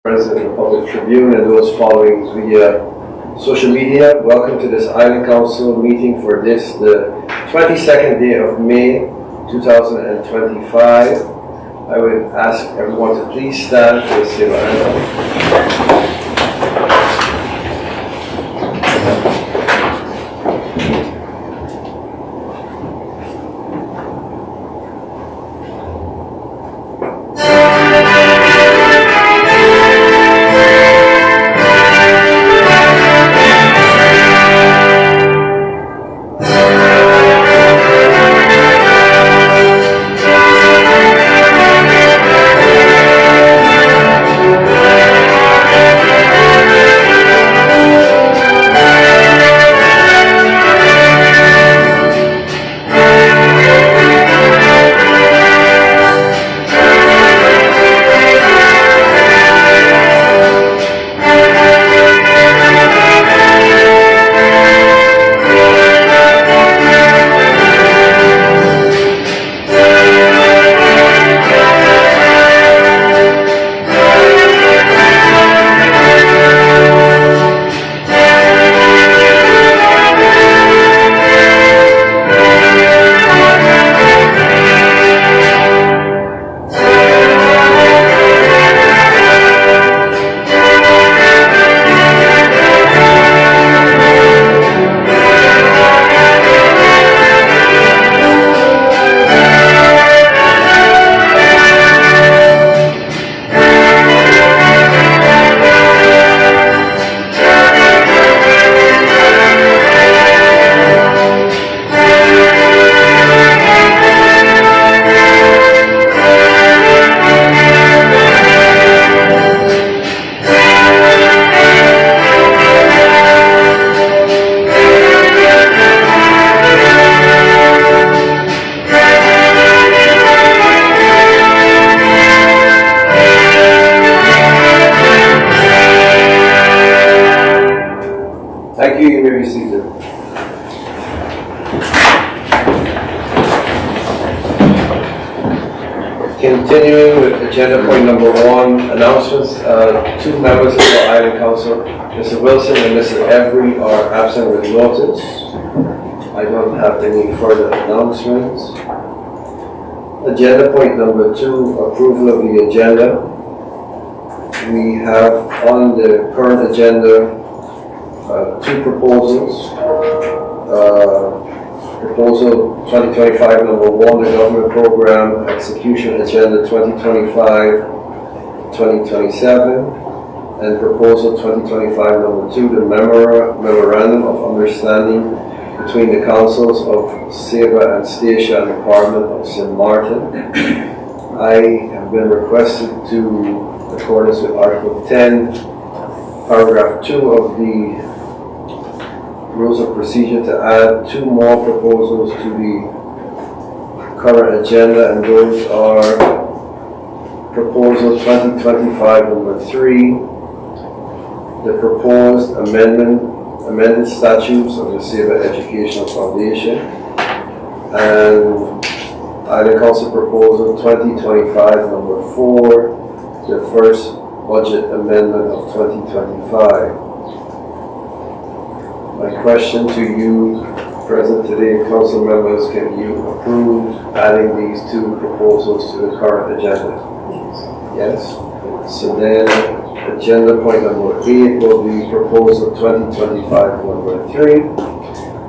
Present in the Public Tribune and those following via social media. Welcome to this Island Council meeting for this, the 22nd day of May 2025. I would ask everyone to please stand for the Seva anthem. Thank you. You may be seated. Continuing with agenda point number 1, announcements. Two members of the Island Council, Mr. Wilson and Mr. Every, are absent with notice. I don't have any further announcements. Agenda point number 2, approval of the agenda. We have on the current agenda two proposals. Proposal 2025 number 1, the government program execution agenda 2025-2027, and proposal 2025 number 2, the memorandum of understanding between the councils of Seva and Statia and the Department of St. Martin. I have been requested to, in accordance with Article 10, paragraph 2 of the Rules of Procedure, to add 2 more proposals to the current agenda, and those are Proposal 2025 number 3, the proposed amended statutes of the Seva Educational Foundation, and Island Council Proposal 2025 number 4, the first budget amendment of 2025. My question to you present today, council members, can you approve adding these 2 proposals to the current agenda? Yes? So then agenda point number 8 will be proposal 2025 number 3.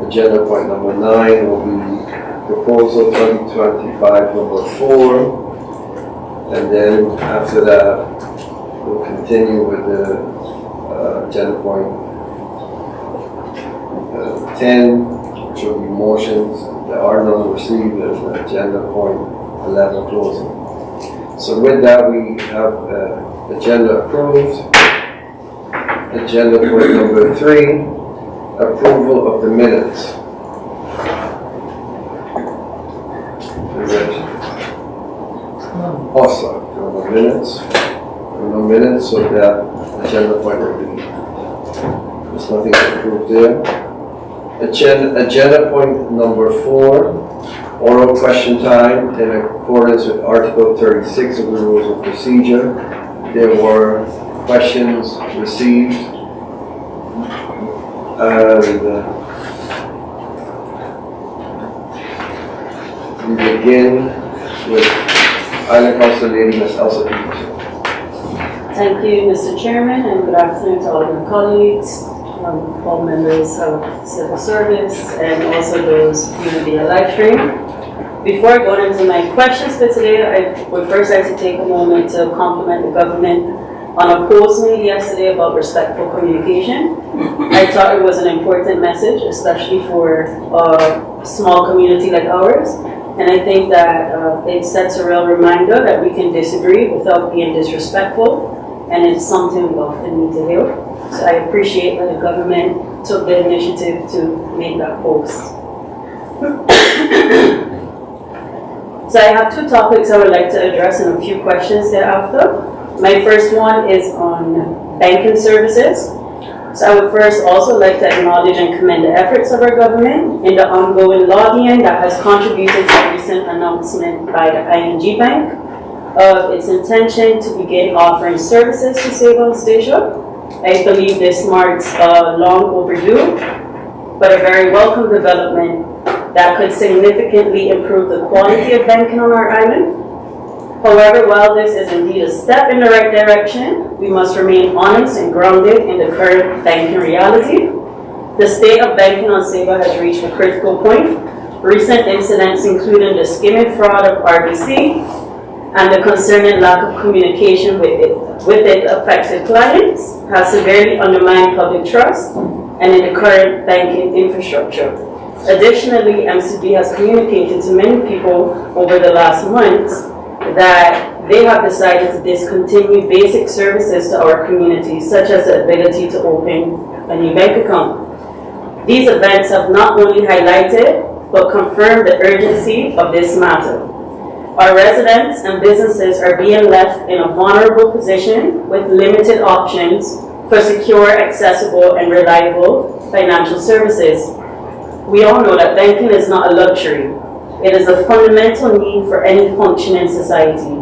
Agenda point number 9 will be proposal 2025 number 4. And then after that, we'll continue with the agenda point 10, which will be motions. There are none received as agenda point 11 closing. So with that, we have agenda approved. Agenda point number 3, approval of the minutes. Also, no minutes, so that agenda point will be, there's nothing to approve there. Agenda point number 4, oral question time in accordance with Article 36 of the Rules of Procedure. There were questions received. And we begin with Island Council Lady Ms. Elsa Peterson. Thank you, Mr. Chairman, and good afternoon to all of my colleagues, all members of civil service, and also those viewing via live stream. Before going into my questions for today, I would first like to take a moment to compliment the government on a post made yesterday about respectful communication. I thought it was an important message, especially for a small community like ours. And I think that it sets a real reminder that we can disagree without being disrespectful. And it's something we often need to hear. So I appreciate that the government took the initiative to make that post. So I have two topics I would like to address and a few questions thereafter. My first one is on banking services. So I would first also like to acknowledge and commend the efforts of our government in the ongoing lobbying that has contributed to the recent announcement by the ING Bank of its intention to begin offering services to Saba and Statia. I believe this marks a long overdue, but a very welcome development that could significantly improve the quality of banking on our island. However, while this is indeed a step in the right direction, we must remain honest and grounded in the current banking reality. The state of banking on Saba has reached a critical point. Recent incidents, including the skimming fraud of RBC, and the concerning lack of communication with its affected clients has severely undermined public trust and in the current banking infrastructure. Additionally, MCB has communicated to many people over the last months that they have decided to discontinue basic services to our community, such as the ability to open a new bank account. These events have not only highlighted, but confirmed the urgency of this matter. Our residents and businesses are being left in a vulnerable position with limited options for secure, accessible, and reliable financial services. We all know that banking is not a luxury. It is a fundamental need for any functioning society.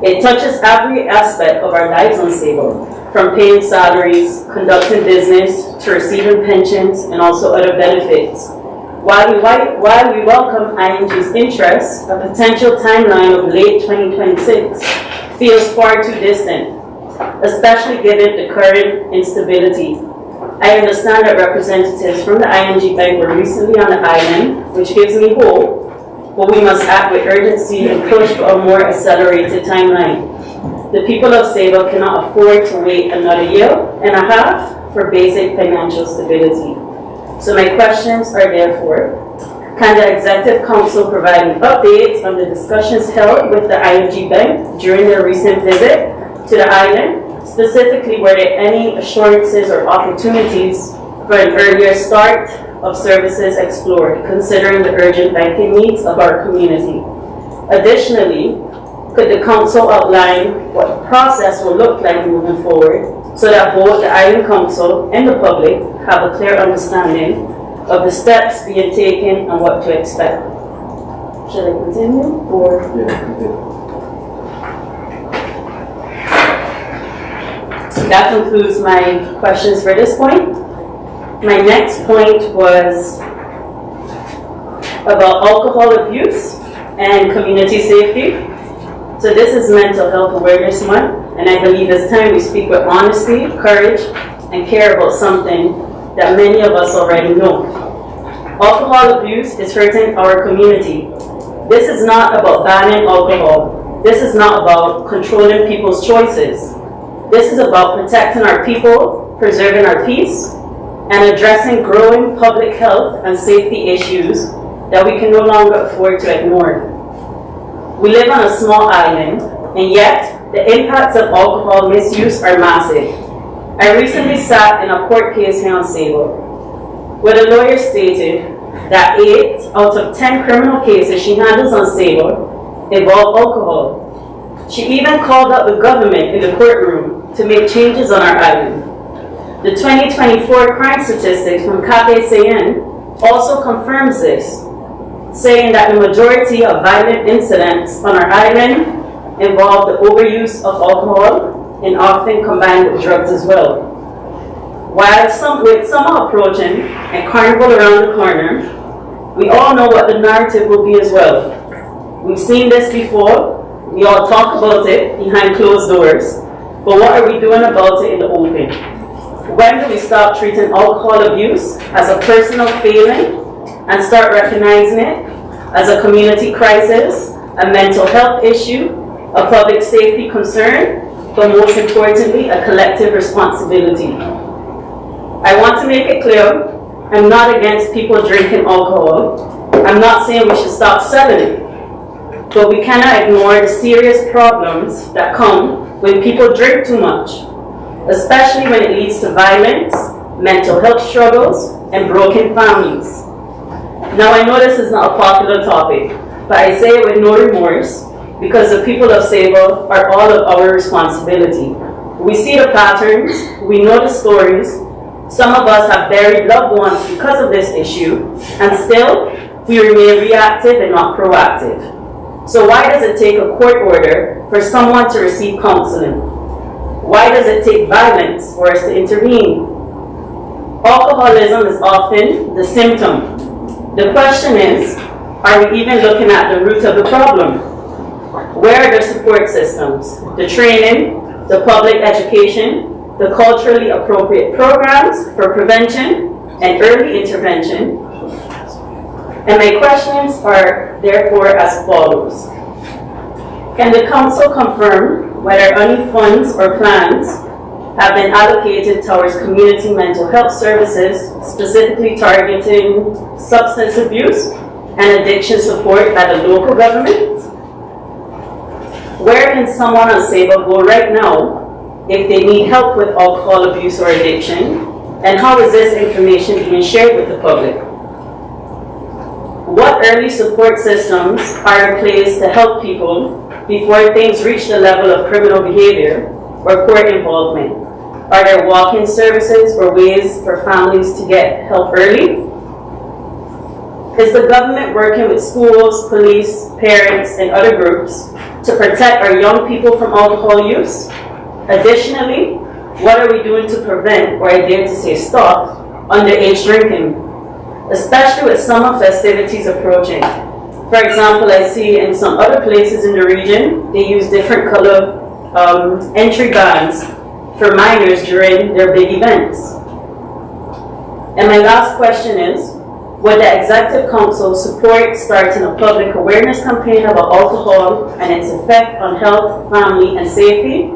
It touches every aspect of our lives on Saba, from paying salaries, conducting business, to receiving pensions, and also other benefits. While we welcome ING's interest, a potential timeline of late 2026 feels far too distant, especially given the current instability. I understand that representatives from the ING Bank were recently on the island, which gives me hope, but we must act with urgency and push for a more accelerated timeline. The people of Saba cannot afford to wait another year and a half for basic financial stability. So my questions are therefore, can the Executive Council provide updates on the discussions held with the ING Bank during their recent visit to the island? Specifically, were there any assurances or opportunities for an earlier start of services explored, considering the urgent banking needs of our community? Additionally, could the Council outline what the process will look like moving forward so that both the Island Council and the public have a clear understanding of the steps being taken and what to expect? Should I continue or? Yeah, continue. That concludes my questions for this point. My next point was about alcohol abuse and community safety. So this is Mental Health Awareness Month, and I believe it's time we speak with honesty, courage, and care about something that many of us already know. Alcohol abuse is hurting our community. This is not about banning alcohol. This is not about controlling people's choices. This is about protecting our people, preserving our peace, and addressing growing public health and safety issues that we can no longer afford to ignore. We live on a small island, and yet the impacts of alcohol misuse are massive. I recently sat in a court case here on Saba, where the lawyer stated that 8 out of 10 criminal cases she handles on Saba involve alcohol. She even called up the government in the courtroom to make changes on our island. The 2024 crime statistics from KPCN also confirms this, saying that the majority of violent incidents on our island involve the overuse of alcohol and often combined with drugs as well. While with summer approaching and carnival around the corner, we all know what the narrative will be as well. We've seen this before, we all talk about it behind closed doors, but what are we doing about it in the open? When do we stop treating alcohol abuse as a personal failing and start recognizing it as a community crisis, a mental health issue, a public safety concern, but most importantly, a collective responsibility? I want to make it clear, I'm not against people drinking alcohol. I'm not saying we should stop selling it. But we cannot ignore the serious problems that come when people drink too much, especially when it leads to violence, mental health struggles, and broken families. Now I know this is not a popular topic, but I say it with no remorse because the people of Sable are all of our responsibility. We see the patterns, we know the stories. Some of us have buried loved ones because of this issue, and still we remain reactive and not proactive. So why does it take a court order for someone to receive counseling? Why does it take violence for us to intervene? Alcoholism is often the symptom. The question is, are we even looking at the root of the problem? Where are the support systems, the training, the public education, the culturally appropriate programs for prevention and early intervention? And my questions are therefore as follows. Can the council confirm whether any funds or plans have been allocated towards community mental health services, specifically targeting substance abuse and addiction support by the local government? Where can someone on Sable go right now if they need help with alcohol abuse or addiction? And how is this information being shared with the public? What early support systems are in place to help people before things reach the level of criminal behavior or court involvement? Are there walk-in services or ways for families to get help early? Is the government working with schools, police, parents, and other groups to protect our young people from alcohol use? Additionally, what are we doing to prevent, or I dare to say stop, underage drinking, especially with summer festivities approaching? For example, I see in some other places in the region, they use different color entry bans for minors during their big events. And my last question is, would the Executive Council support starting a public awareness campaign about alcohol and its effect on health, family, and safety?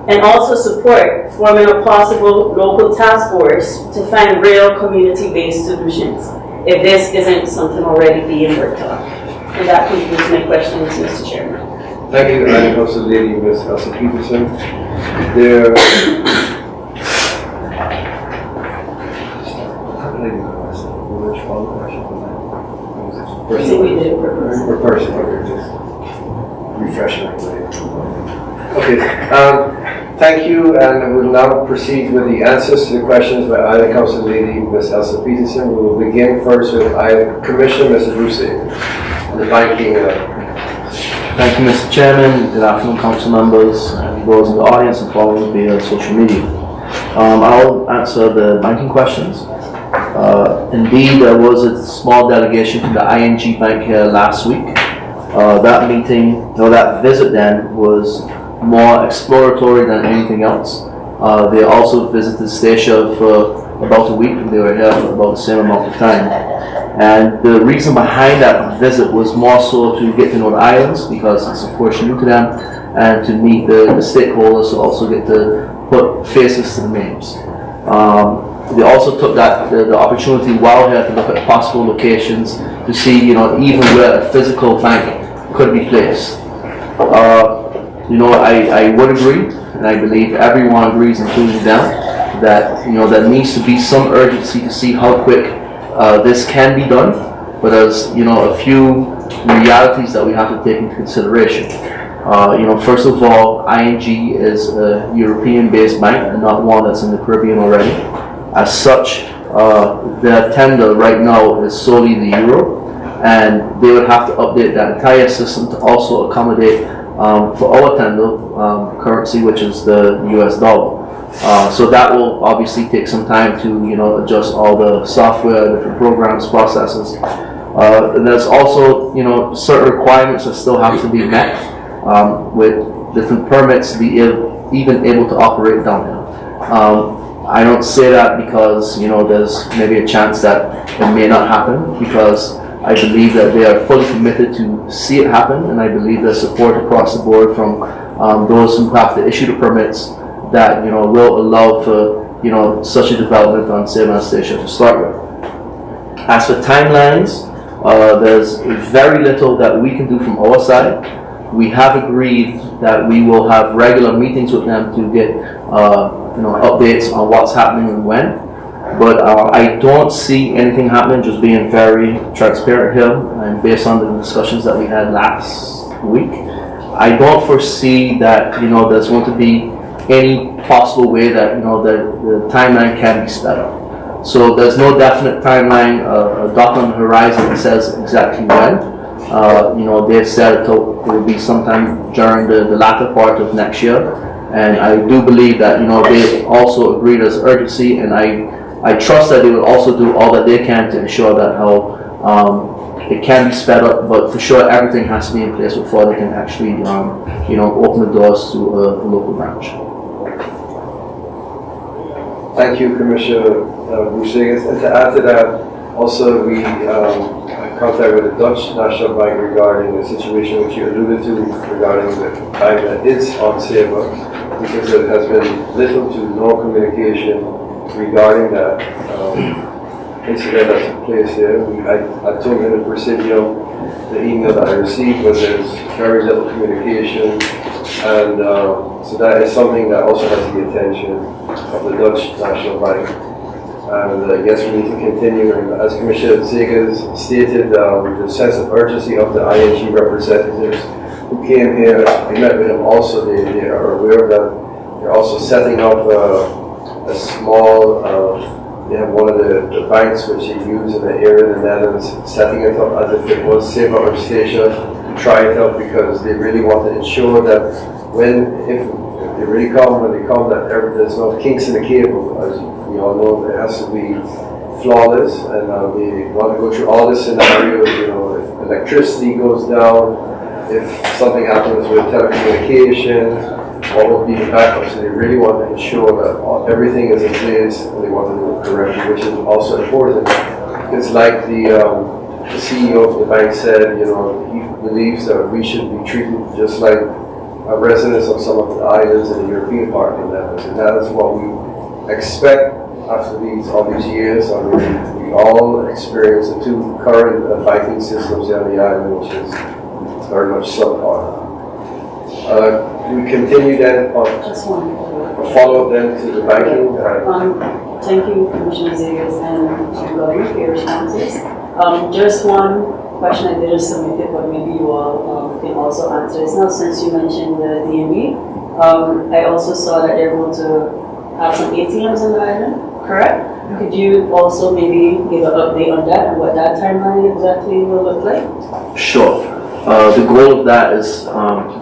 And also support forming a possible local task force to find real community-based solutions, if this isn't something already being worked on. And that concludes my questions, Mr. Chairman. Thank you, and also Lady Ms. Elsa Peterson. I think we did it per person. Okay, just refreshing. Okay, thank you, and we'll now proceed with the answers to the questions by Island Council Lady Ms. Elsa Peterson. We will begin first with Commissioner Mrs. Rousset on the banking. Thank you, Mr. Chairman. Good afternoon, council members, and those in the audience and following via social media. I'll answer the banking questions. Indeed, there was a small delegation from the ING Bank here last week. That meeting, or that visit then, was more exploratory than anything else. They also visited Stacia for about a week, and they were here for about the same amount of time. And the reason behind that visit was more so to get to know the islands, because it's of course new to them, and to meet the stakeholders, to also get to put faces to the names. They also took the opportunity while here to look at possible locations to see, even where a physical bank could be placed. I would agree, and I believe everyone agrees, including them, that there needs to be some urgency to see how quick this can be done. But there's a few realities that we have to take into consideration. First of all, ING is a European-based bank and not one that's in the Caribbean already. As such, their tender right now is solely the euro, and they would have to update that entire system to also accommodate for our tender currency, which is the US dollar. So that will obviously take some time to, adjust all the software, different programs, processes. And there's also, certain requirements that still have to be met with different permits to be even able to operate down here. I don't say that because, there's maybe a chance that it may not happen, because I believe that they are fully committed to see it happen, and I believe there's support across the board from those who have to issue the permits that, will allow for, such a development on Savannah Station to start with. As for timelines, there's very little that we can do from our side. We have agreed that we will have regular meetings with them to get, updates on what's happening and when. But I don't see anything happening, just being very transparent here, and based on the discussions that we had last week, I don't foresee that, there's going to be any possible way that, the timeline can be sped up. So there's no definite timeline, a dot on the horizon that says exactly when. They said it will be sometime during the latter part of next year. And I do believe that, they also agreed as urgency, and I trust that they will also do all that they can to ensure that how it can be sped up, but for sure everything has to be in place before they can actually, open the doors to a local branch. Thank you, Commissioner Boussegas. And to add to that, also we had contact with the Dutch National Bank regarding the situation which you alluded to regarding the bank that is on Saba, because there has been little to no communication regarding that incident that took place here. I told him in Presidium the email that I received, but there's very little communication, and so that is something that also has the attention of the Dutch National Bank. And yes, we need to continue. And as Commissioner Zegas stated, the sense of urgency of the ING representatives who came here, I met with them also. They are aware of that. They're also setting up a small, they have one of the banks which they use in the area in the Netherlands, setting it up as if it was Saba or Station to try it out, because they really want to ensure that if they really come, when they come, that there's no kinks in the cable. As we all know, it has to be flawless, and we want to go through all the scenarios. If electricity goes down, if something happens with telecommunications, what would be the backup? So they really want to ensure that everything is in place, and they want to do it correctly, which is also important. It's like the CEO of the bank said, he believes that we should be treated just like residents of some of the islands in the European part of the Netherlands, and that is what we expect after all these years. I mean, we all experience the two current banking systems on the island, which is very much subpar. We continue then on Just one follow-up then to the banking. Thank you, Commissioner Zegas and Governor, for your responses. Just one question I didn't submit it, but maybe you all can also answer. It's now, since you mentioned the DMV, I also saw that they're going to have some ATMs on the island, correct? Could you also maybe give an update on that and what that timeline exactly will look like? Sure. The goal of that is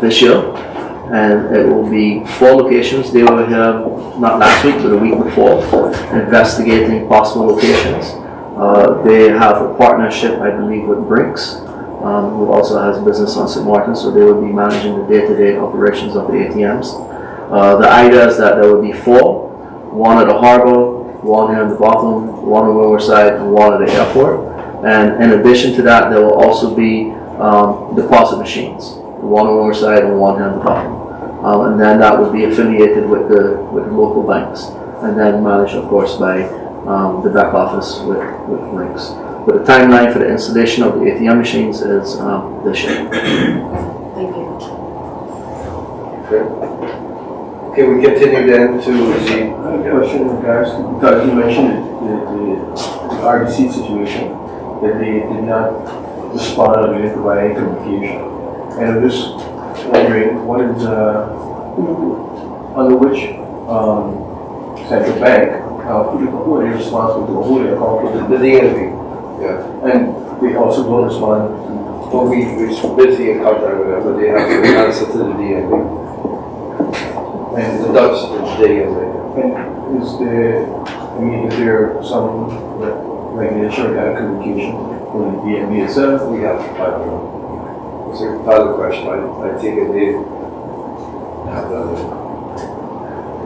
this year, and it will be 4 locations. They were here not last week, but the week before, investigating possible locations. They have a partnership, I believe, with Brinks, who also has business on St. Martin, so they will be managing the day-to-day operations of the ATMs. The idea is that there will be 4, 1 at the harbor, 1 here in the bottom, 1 on Riverside, and 1 at the airport. And in addition to that, there will also be deposit machines, 1 on Riverside and 1 here in the bottom. And then that will be affiliated with the local banks, and then managed, of course, by the back office with Brinks. But the timeline for the installation of the ATM machines is this year. Thank you. Okay, we continue then to the Question in regards to, because you mentioned the RDC situation, that they did not respond or didn't provide any communication. And I'm just wondering, what is, under which central bank, who are they responsible to, or who are they accountable to? DMV. Yeah. And they also don't respond to Well, we're busy in contact with them, but they have to answer to the DMV. And The Dutch, the DMV. And is there some regulation or communication from the DMV itself? We have to find out. It's a valid question, I think it did have that.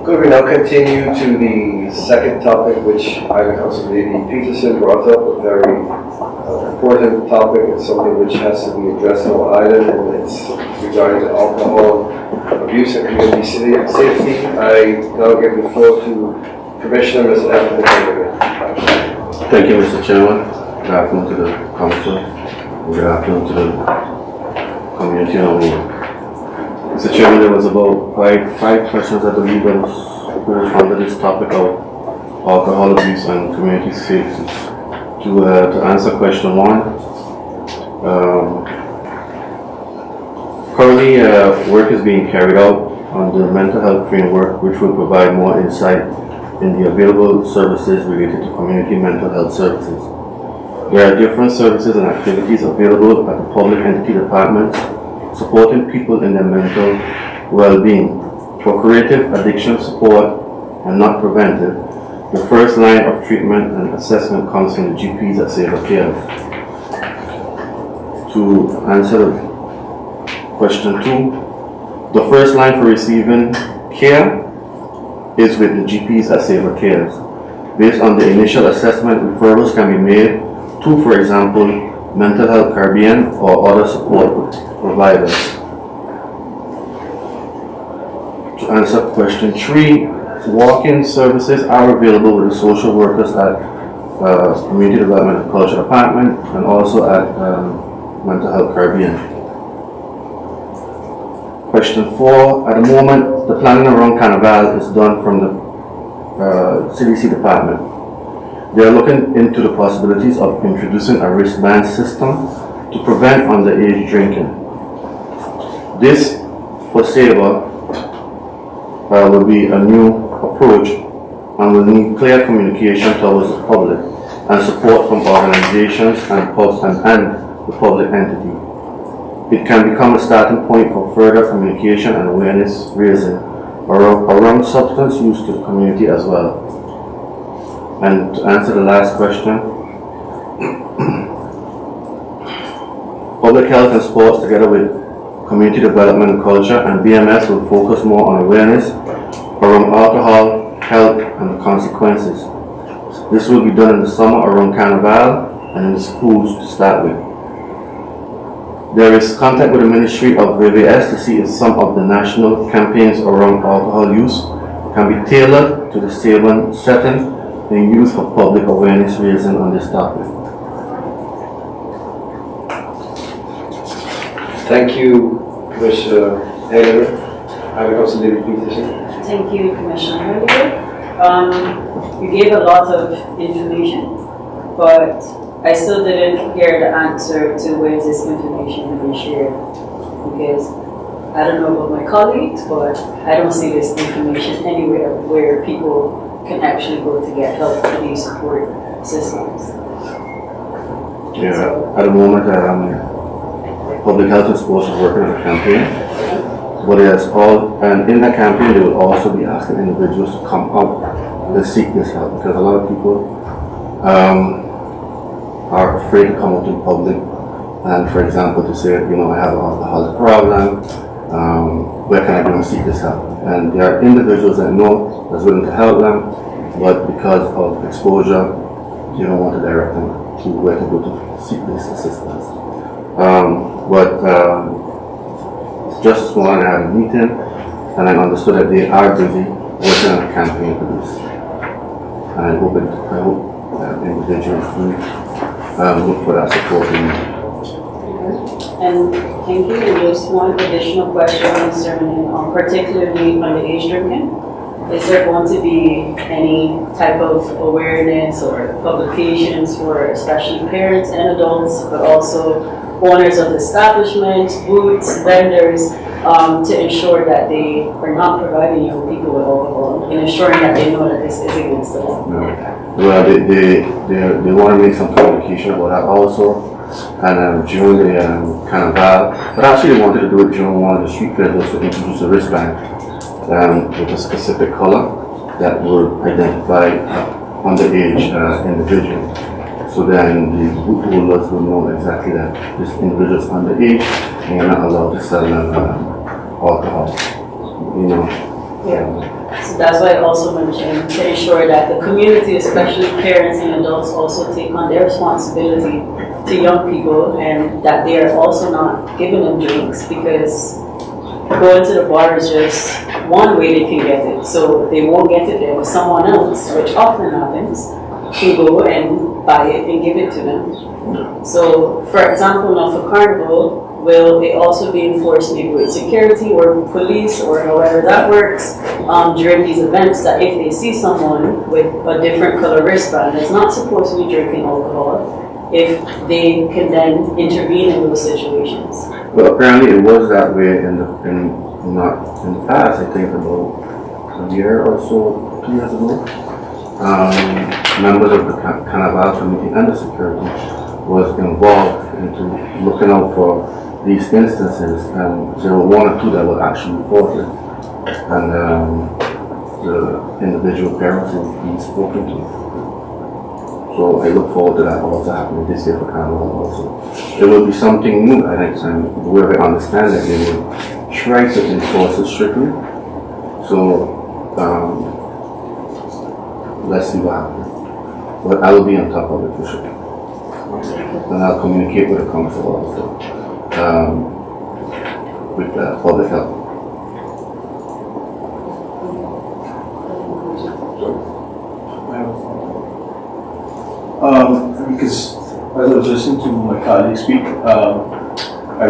Good, we now continue to the second topic, which Council Lady Peterson brought up, a very important topic. It's something which has to be addressed on our island, and it's regarding the alcohol abuse and community safety. I now give the floor to Commissioner Mr. Evan McKenna. Thank you, Mr. Chairman. Good afternoon to the council. Good afternoon to the community on board. Mr. Chairman, there was about five questions I believe that was under this topic of alcohol abuse and community safety. To answer question one, currently work is being carried out on the mental health framework, which will provide more insight in the available services related to community mental health services. There are different services and activities available at the public entity departments supporting people in their mental well-being. For curative addiction support and not preventive, the first line of treatment and assessment comes from the GPs at Saver Cares. To answer question two, the first line for receiving care is with the GPs at Saver Cares. Based on the initial assessment, referrals can be made to, for example, Mental Health Caribbean or other support providers. To answer question three, walk-in services are available with the social workers at Community Development and Culture Department and also at Mental Health Caribbean. Question four, at the moment, the planning around Carnival is done from the CDC department. They are looking into the possibilities of introducing a wristband system to prevent underage drinking. This, for Sabre, will be a new approach and will need clear communication towards the public and support from organizations and the public entity. It can become a starting point for further communication and awareness raising around substance use to the community as well. And to answer the last question, public health and sports together with community development and culture and BMS will focus more on awareness around alcohol, health and the consequences. This will be done in the summer around Carnival and in the schools to start with. There is contact with the Ministry of VVS to see if some of the national campaigns around alcohol use can be tailored to the Sabre setting being used for public awareness raising on this topic. Thank you, Mr. Hager. Council Lady Peterson. Thank you, Commissioner Hager. You gave a lot of information, but I still didn't hear the answer to where this information will be shared. Because I don't know about my colleagues, but I don't see this information anywhere where people can actually go to get help for these support systems. Yeah, at the moment, Public Health and Sports is working on a campaign. But it is all, and in that campaign, they will also be asking individuals to come out and seek this help because a lot of people are afraid to come out in public and, for example, to say, you know, I have an alcoholic problem, where can I go and seek this help? And there are individuals that know that's willing to help them, but because of exposure, you don't want to direct them to where to go to seek this assistance. Just this morning I had a meeting and I understood that they are busy working on a campaign for this. And I hope individuals will look for that support. And thank you. And just one additional question concerning particularly underage drinking. Is there going to be any type of awareness or publications for especially parents and adults, but also owners of establishments, booths, vendors, to ensure that they are not providing young people with alcohol and ensuring that they know that this is against the law? Well, they want to make some communication about that also. And during the carnival, but I actually wanted to do it during one of the street fairs, was to introduce a wristband with a specific color that would identify underage individual. So then the boot holders will know exactly that this individual is underage and you're not allowed to sell them alcohol. You know. Yeah. So that's why I also mentioned to ensure that the community, especially parents and adults, also take on their responsibility to young people, and that they are also not giving them drinks, because going to the bar is just one way they can get it. So they won't get it there, but someone else, which often happens, can go and buy it and give it to them. So, for example, now for Carnival, will it also be enforced maybe with security or police or however that works during these events, that if they see someone with a different color wristband that's not supposed to be drinking alcohol, if they can then intervene in those situations? Well, apparently it was that way in the past. I think about a year or so, 2 years ago. Members of the Carnival committee and the security was involved into looking out for these instances, and there were 1 or 2 that were actually reported, and the individual parents were being spoken to. So I look forward to that also happening this year for Carnival also. It will be something new at that time, where I understand that they will try to enforce it strictly. So let's see what happens. But I will be on top of it for sure. And I'll communicate with the council also, with public health. Because as I was listening to my colleague speak, I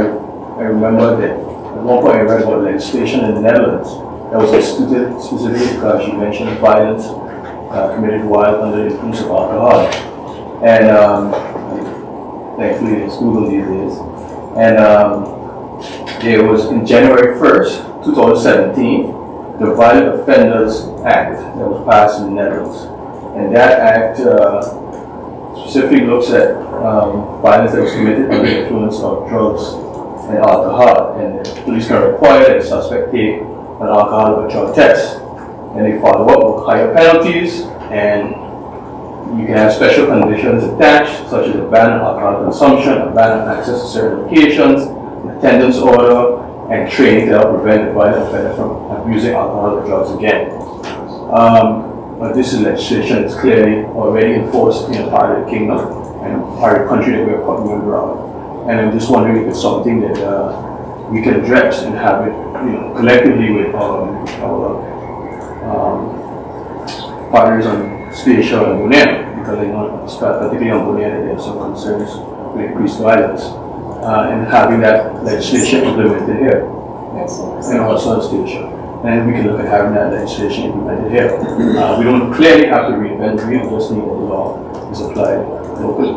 remember that at one point I read about legislation in the Netherlands that was instituted specifically because she mentioned violence committed while under the influence of alcohol. And thankfully it's Google these days. And there was, in January 1st, 2017, the Violent Offenders Act that was passed in the Netherlands. And that act specifically looks at violence that was committed under the influence of drugs and alcohol. And the police can require that the suspect take an alcohol or drug test. And they follow up with higher penalties, and you can have special conditions attached, such as a ban on alcohol consumption, a ban on access to certain locations, an attendance order, and training to help prevent the violent offender from abusing alcohol or drugs again. But this is legislation that's clearly already enforced in a part of the kingdom and part of the country that we're a member of. And I'm just wondering if it's something that we can address and have it, collectively with our partners on Spatial and Bonaire, because I know, particularly on Bonaire, there are some concerns with increased violence, and having that legislation implemented here, and also on Spatial. And we can look at having that legislation implemented here. We don't clearly have to reinvent the wheel, we just need that the law is applied locally.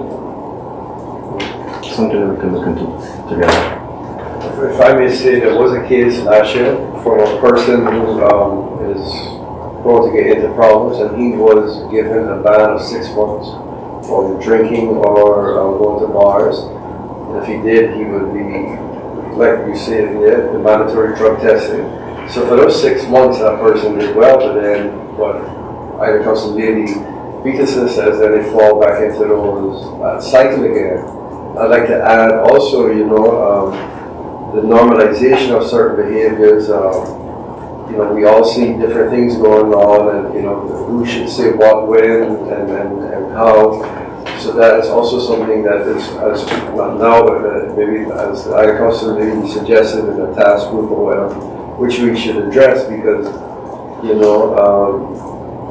Something that we can look into together. If I may say, there was a case last year from a person who is going to get into problems, and he was given a ban of 6 months from drinking or going to bars. And if he did, he would be, like you said, the mandatory drug testing. So for those 6 months, that person did well, but then what Ida Council Lady Peterson says, then they fall back into those cycle again. I'd like to add also, the normalization of certain behaviors. We all see different things going on, and who should say what, when, and how. So that is also something that is, as not now, but maybe as the Ida Council Lady suggested in the task group or whatever, which we should address, because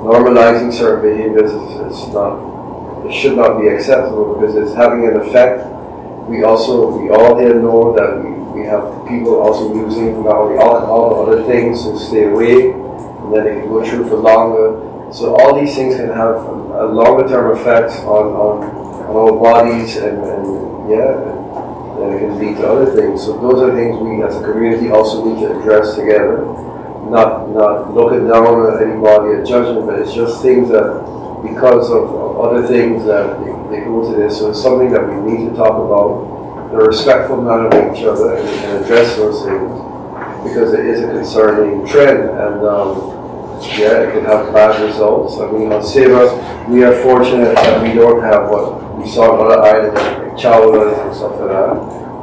normalizing certain behaviors it should not be acceptable, because it's having an effect. We all here know that we have people also using not only alcohol but other things to stay away, and then they can go through for longer. So all these things can have a longer term effects on our bodies, and then it can lead to other things. So those are things we as a community also need to address together. Not looking down at anybody, at judgment, but it's just things that because of other things that they go to this. So it's something that we need to talk about in a respectful manner with each other and address those things, because it is a concerning trend, and yeah, it can have bad results. I mean, on Seva, we are fortunate that we don't have what we saw on other islands, like Chowlas and stuff like that.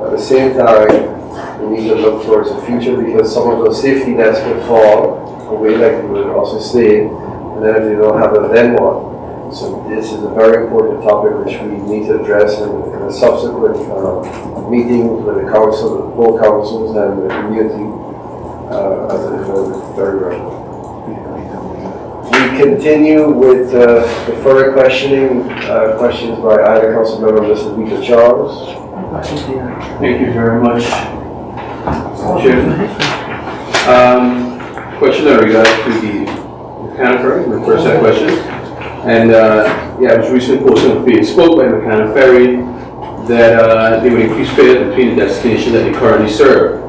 At the same time, we need to look towards the future, because some of those safety nets could fall away, like we were also saying, and then if they don't have it, then what? So this is a very important topic which we need to address in a subsequent meeting with the council, the whole councils and the community as it is very relevant. We continue with the further questioning, questions by either council member, Mrs. Rita Charles. Thank you very much, Chairman. Question in regards to the mechanic, the first set of questions. And yeah, I was recently posted on Facebook by Mechanic Ferry that they would increase fares between the destinations that they currently serve.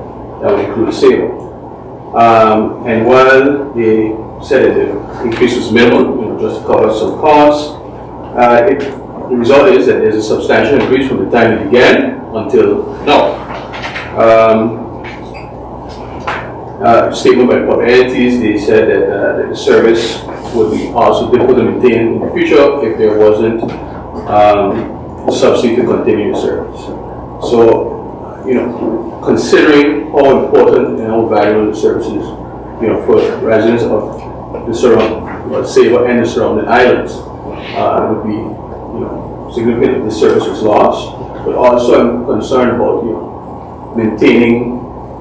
That would include Sable. And while they said that the increase was minimal, just to cover some costs, the result is that there's a substantial increase from the time it began until now. Statement by public entities, they said that the service would be also difficult to maintain in the future if there wasn't a subsidy to continue the service. So, considering how important and how valuable the service is, for residents of the Seva and the surrounding islands, it would be, significant if the service was lost. But also, I'm concerned about, maintaining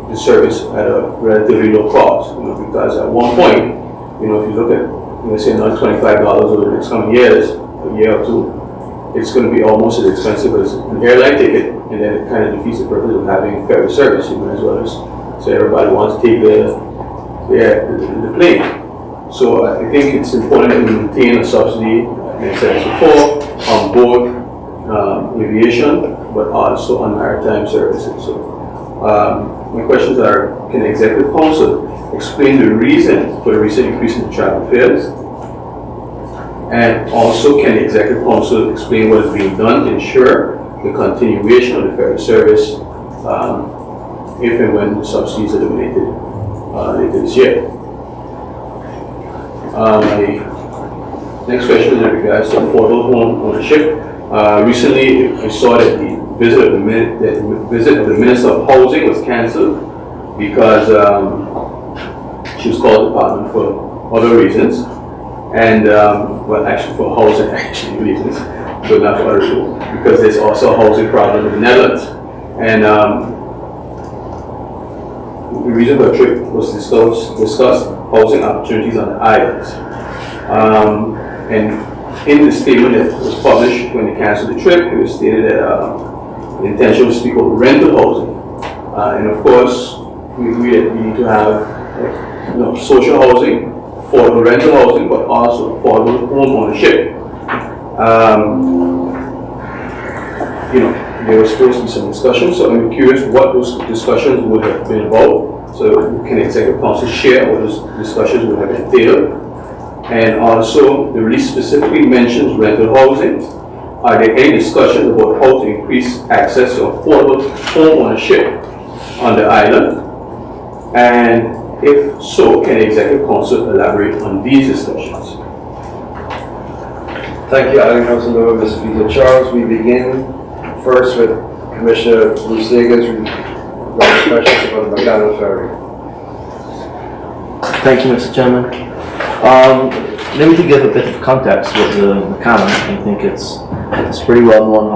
the service at a relatively low cost, because at one point, if you look at, say another $25 over the next coming years, a year or two, it's going to be almost as expensive as an airline ticket, and then it kind of defeats the purpose of having ferry service. You might as well just say everybody wants to take the plane. So I think it's important to maintain a subsidy, like I said before, on board aviation, but also on maritime services. So my questions are, can the Executive Council explain the reason for the recent increase in the travel fares? And also, can the Executive Council explain what is being done to ensure the continuation of the ferry service if and when the subsidies are eliminated later this year? My next question is in regards to affordable home ownership. Recently, I saw that the visit of the Minister of Housing was cancelled because she was called to the department for other reasons, and well, actually for housing reasons, but not for other reasons, because there's also a housing problem in the Netherlands. And the reason for the trip was to discuss housing opportunities on the islands. And in the statement that was published when they canceled the trip, it was stated that the intention was to speak about rental housing. And of course, we agree that we need to have social housing, affordable rental housing, but also affordable home ownership. There was supposed to be some discussions, so I'm curious what those discussions would have been about. So can the Executive Council share what those discussions would have entailed? And also, the release specifically mentions rental housing. Are there any discussions about how to increase access to affordable home ownership on the island? And if so, can the Executive Council elaborate on these discussions? Thank you, Island Council Member, Mr. Peter Charles. We begin first with Commissioner Lucega's questions about the McDonald Ferry. Thank you, Mr. Chairman. Maybe to give a bit of context with the Macana, I think it's pretty well known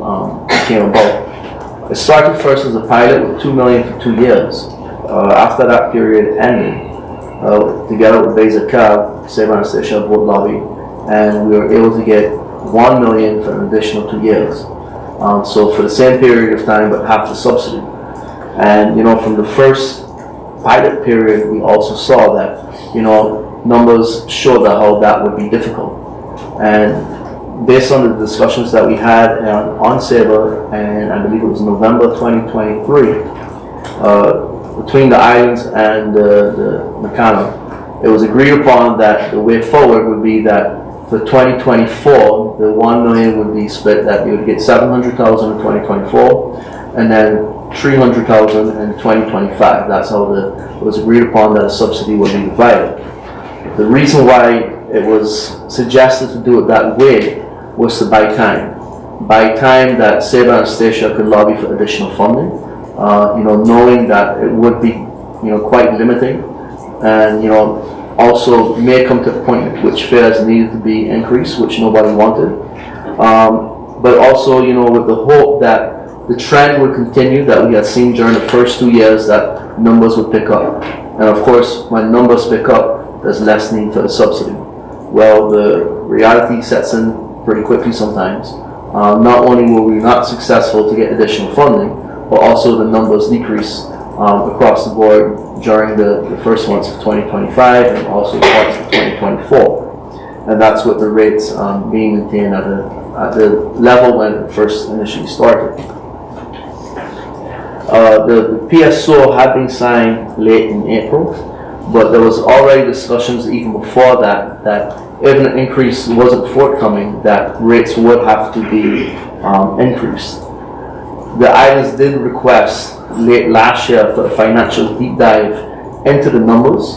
how it came about. It started first as a pilot with $2 million for 2 years. After that period ended, together with Beza Cab, Seva and Seychelles Boat Lobby, and we were able to get $1 million for an additional 2 years. So for the same period of time, but half the subsidy. And from the first pilot period, we also saw that numbers showed how that would be difficult. And based on the discussions that we had on Seva, and I believe it was November 2023, between the islands and the Macana, it was agreed upon that the way forward would be that for 2024, the 1 million would be split that you would get 700,000 in 2024, and then 300,000 in 2025. That's how it was agreed upon that a subsidy would be divided. The reason why it was suggested to do it that way was to buy time. Buy time that SEBA and Statia could lobby for additional funding, knowing that it would be, quite limiting, and, also may come to a point at which fares needed to be increased, which nobody wanted. But also, with the hope that the trend would continue that we had seen during the first 2 years, that numbers would pick up. And of course, when numbers pick up, there's less need for the subsidy. Well, the reality sets in pretty quickly sometimes. Not only were we not successful to get additional funding, but also the numbers decrease across the board during the first months of 2025 and also parts of 2024. And that's with the rates being maintained at the level when it first initially started. The PSO had been signed late in April, but there was already discussions even before that if an increase wasn't forthcoming, that rates would have to be increased. The islands did request late last year for a financial deep dive into the numbers,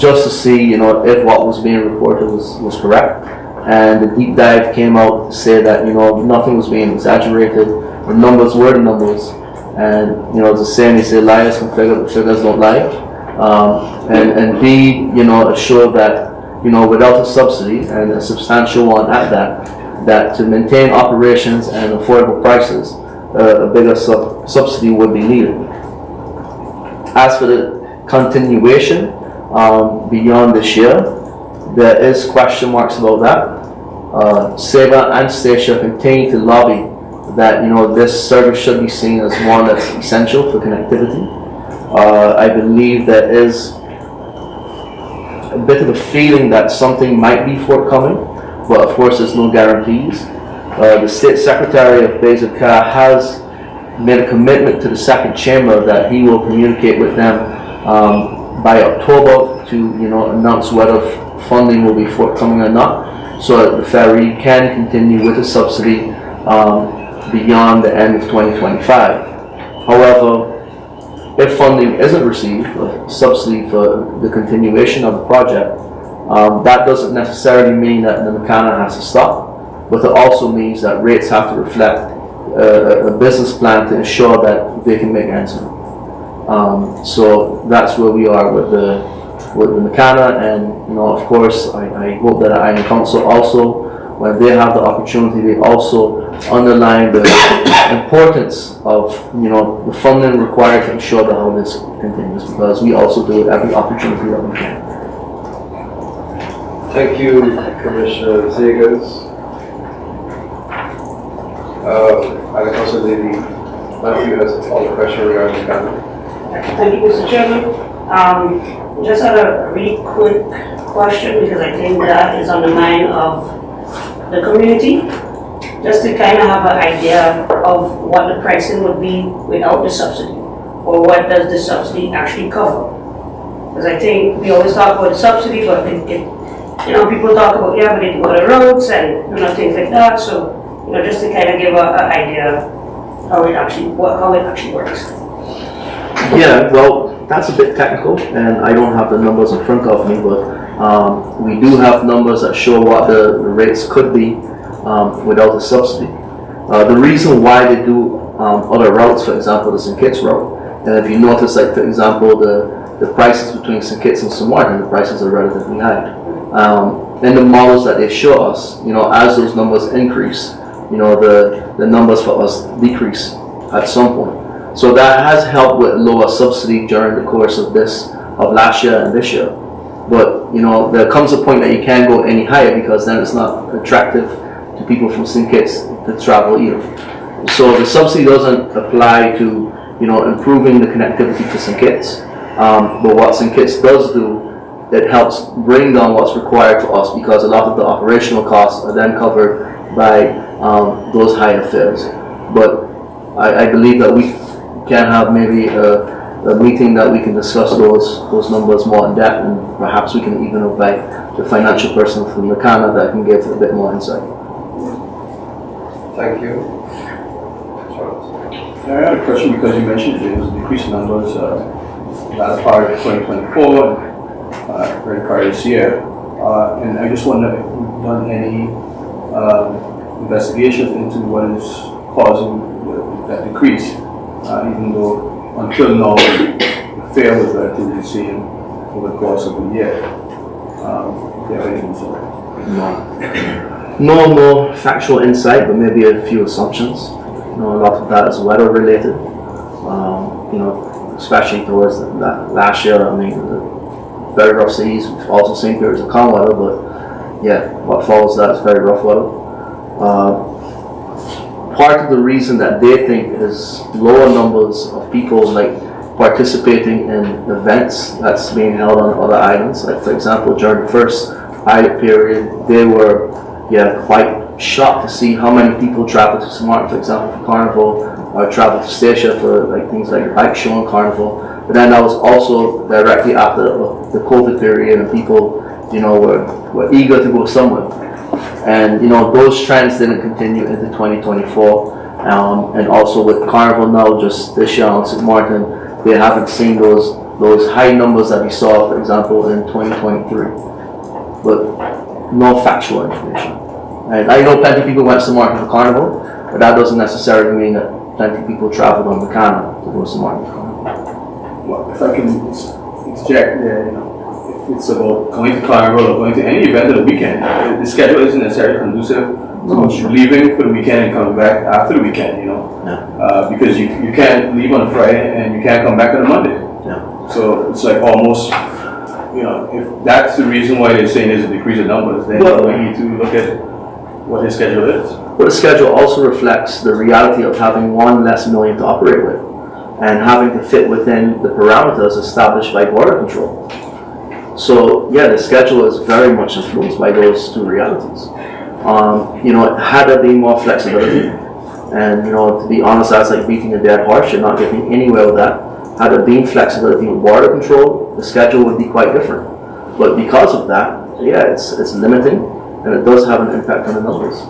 just to see, if what was being reported was correct. And the deep dive came out to say that, nothing was being exaggerated. The numbers were the numbers. And, the saying, they say liars can figure, but figures don't lie. And B, assured that, without a subsidy, and a substantial one at that to maintain operations and affordable prices, a bigger subsidy would be needed. As for the continuation beyond this year, there is question marks about that. SEBA and Statia continue to lobby that this service should be seen as one that's essential for connectivity. I believe there is a bit of a feeling that something might be forthcoming, but of course there's no guarantees. The State Secretary of Bays of Car has made a commitment to the second chamber that he will communicate with them by October to announce whether funding will be forthcoming or not, so that the ferry can continue with the subsidy beyond the end of 2025. However, if funding isn't received, a subsidy for the continuation of the project, that doesn't necessarily mean that the Nakana has to stop, but it also means that rates have to reflect a business plan to ensure that they can make ends meet. So that's where we are with the Nakana, and of course I hope that Island Council also, when they have the opportunity, they also underline the importance of the funding required to ensure that all this continues, because we also do it every opportunity that we can. Thank you, Commissioner Zegas. Island Council Lady Matthew has a follow-up question regarding the Nakana. Thank you, Mr. Chairman. Just had a really quick question, because I think that is on the mind of the community, just to kind of have an idea of what the pricing would be without the subsidy, or what does the subsidy actually cover. Because I think we always talk about the subsidy, but people talk about, but they do other roads and things like that. So just to kind of give an idea how it actually works. Yeah, well, that's a bit technical, and I don't have the numbers in front of me, but we do have numbers that show what the rates could be without the subsidy. The reason why they do other routes, for example, the St. Kitts route, and if you notice, like for example, the prices between St. Kitts and St. Martin, the prices are relatively high. In the models that they show us, as those numbers increase, the numbers for us decrease at some point. So that has helped with lower subsidy during the course of last year and this year. But there comes a point that you can't go any higher, because then it's not attractive to people from St. Kitts to travel either. So the subsidy doesn't apply to improving the connectivity for St. Kitts. But what St. Kitts does do, it helps bring down what's required for us, because a lot of the operational costs are then covered by those higher fares. But I believe that we can have maybe a a meeting that we can discuss those numbers more in depth, and perhaps we can even invite the financial person from Nakana that can give a bit more insight. Thank you. I had a question because you mentioned there was a decrease in numbers last part of 2024 and very part of this year. And I just wonder if we've done any investigations into what is causing that decrease, even though until now the fare was relatively the same over the course of the year. If you have any insight. No factual insight, but maybe a few assumptions. A lot of that is weather related. Especially towards that last year. I mean, very rough seas. We've also seen periods of calm weather, but yeah, what follows that is very rough weather. Part of the reason that they think is lower numbers of people like participating in events that's being held on other islands. Like for example, during the first island period, they were quite shocked to see how many people traveled to St. Martin, for example, for Carnival, or traveled to Statia for like things like the bike show and Carnival. But then that was also directly after the COVID period, and people, were eager to go somewhere. And those trends didn't continue into 2024. And also with Carnival now, just this year on St. Martin, they haven't seen those high numbers that we saw, for example, in 2023. But no factual information. And I know plenty of people went to St. Martin for Carnival, but that doesn't necessarily mean that plenty of people traveled on Nakana to go to St. Martin for Carnival. Well, if I can interject there, if it's about going to Carnival or going to any event of the weekend, the schedule isn't necessarily conducive to leaving for the weekend and coming back after the weekend, because you can't leave on a Friday and you can't come back on a Monday. Yeah. So it's like almost, if that's the reason why they're saying there's a decrease in numbers, then we need to look at what the schedule is. But the schedule also reflects the reality of having one less million to operate with, and having to fit within the parameters established by border control. So yeah, the schedule is very much influenced by those two realities. Had there been more flexibility, and to be honest, that's like beating a dead horse. You're not getting anywhere with that. Had there been flexibility with border control, the schedule would be quite different. But because of that, it's limiting, and it does have an impact on the numbers.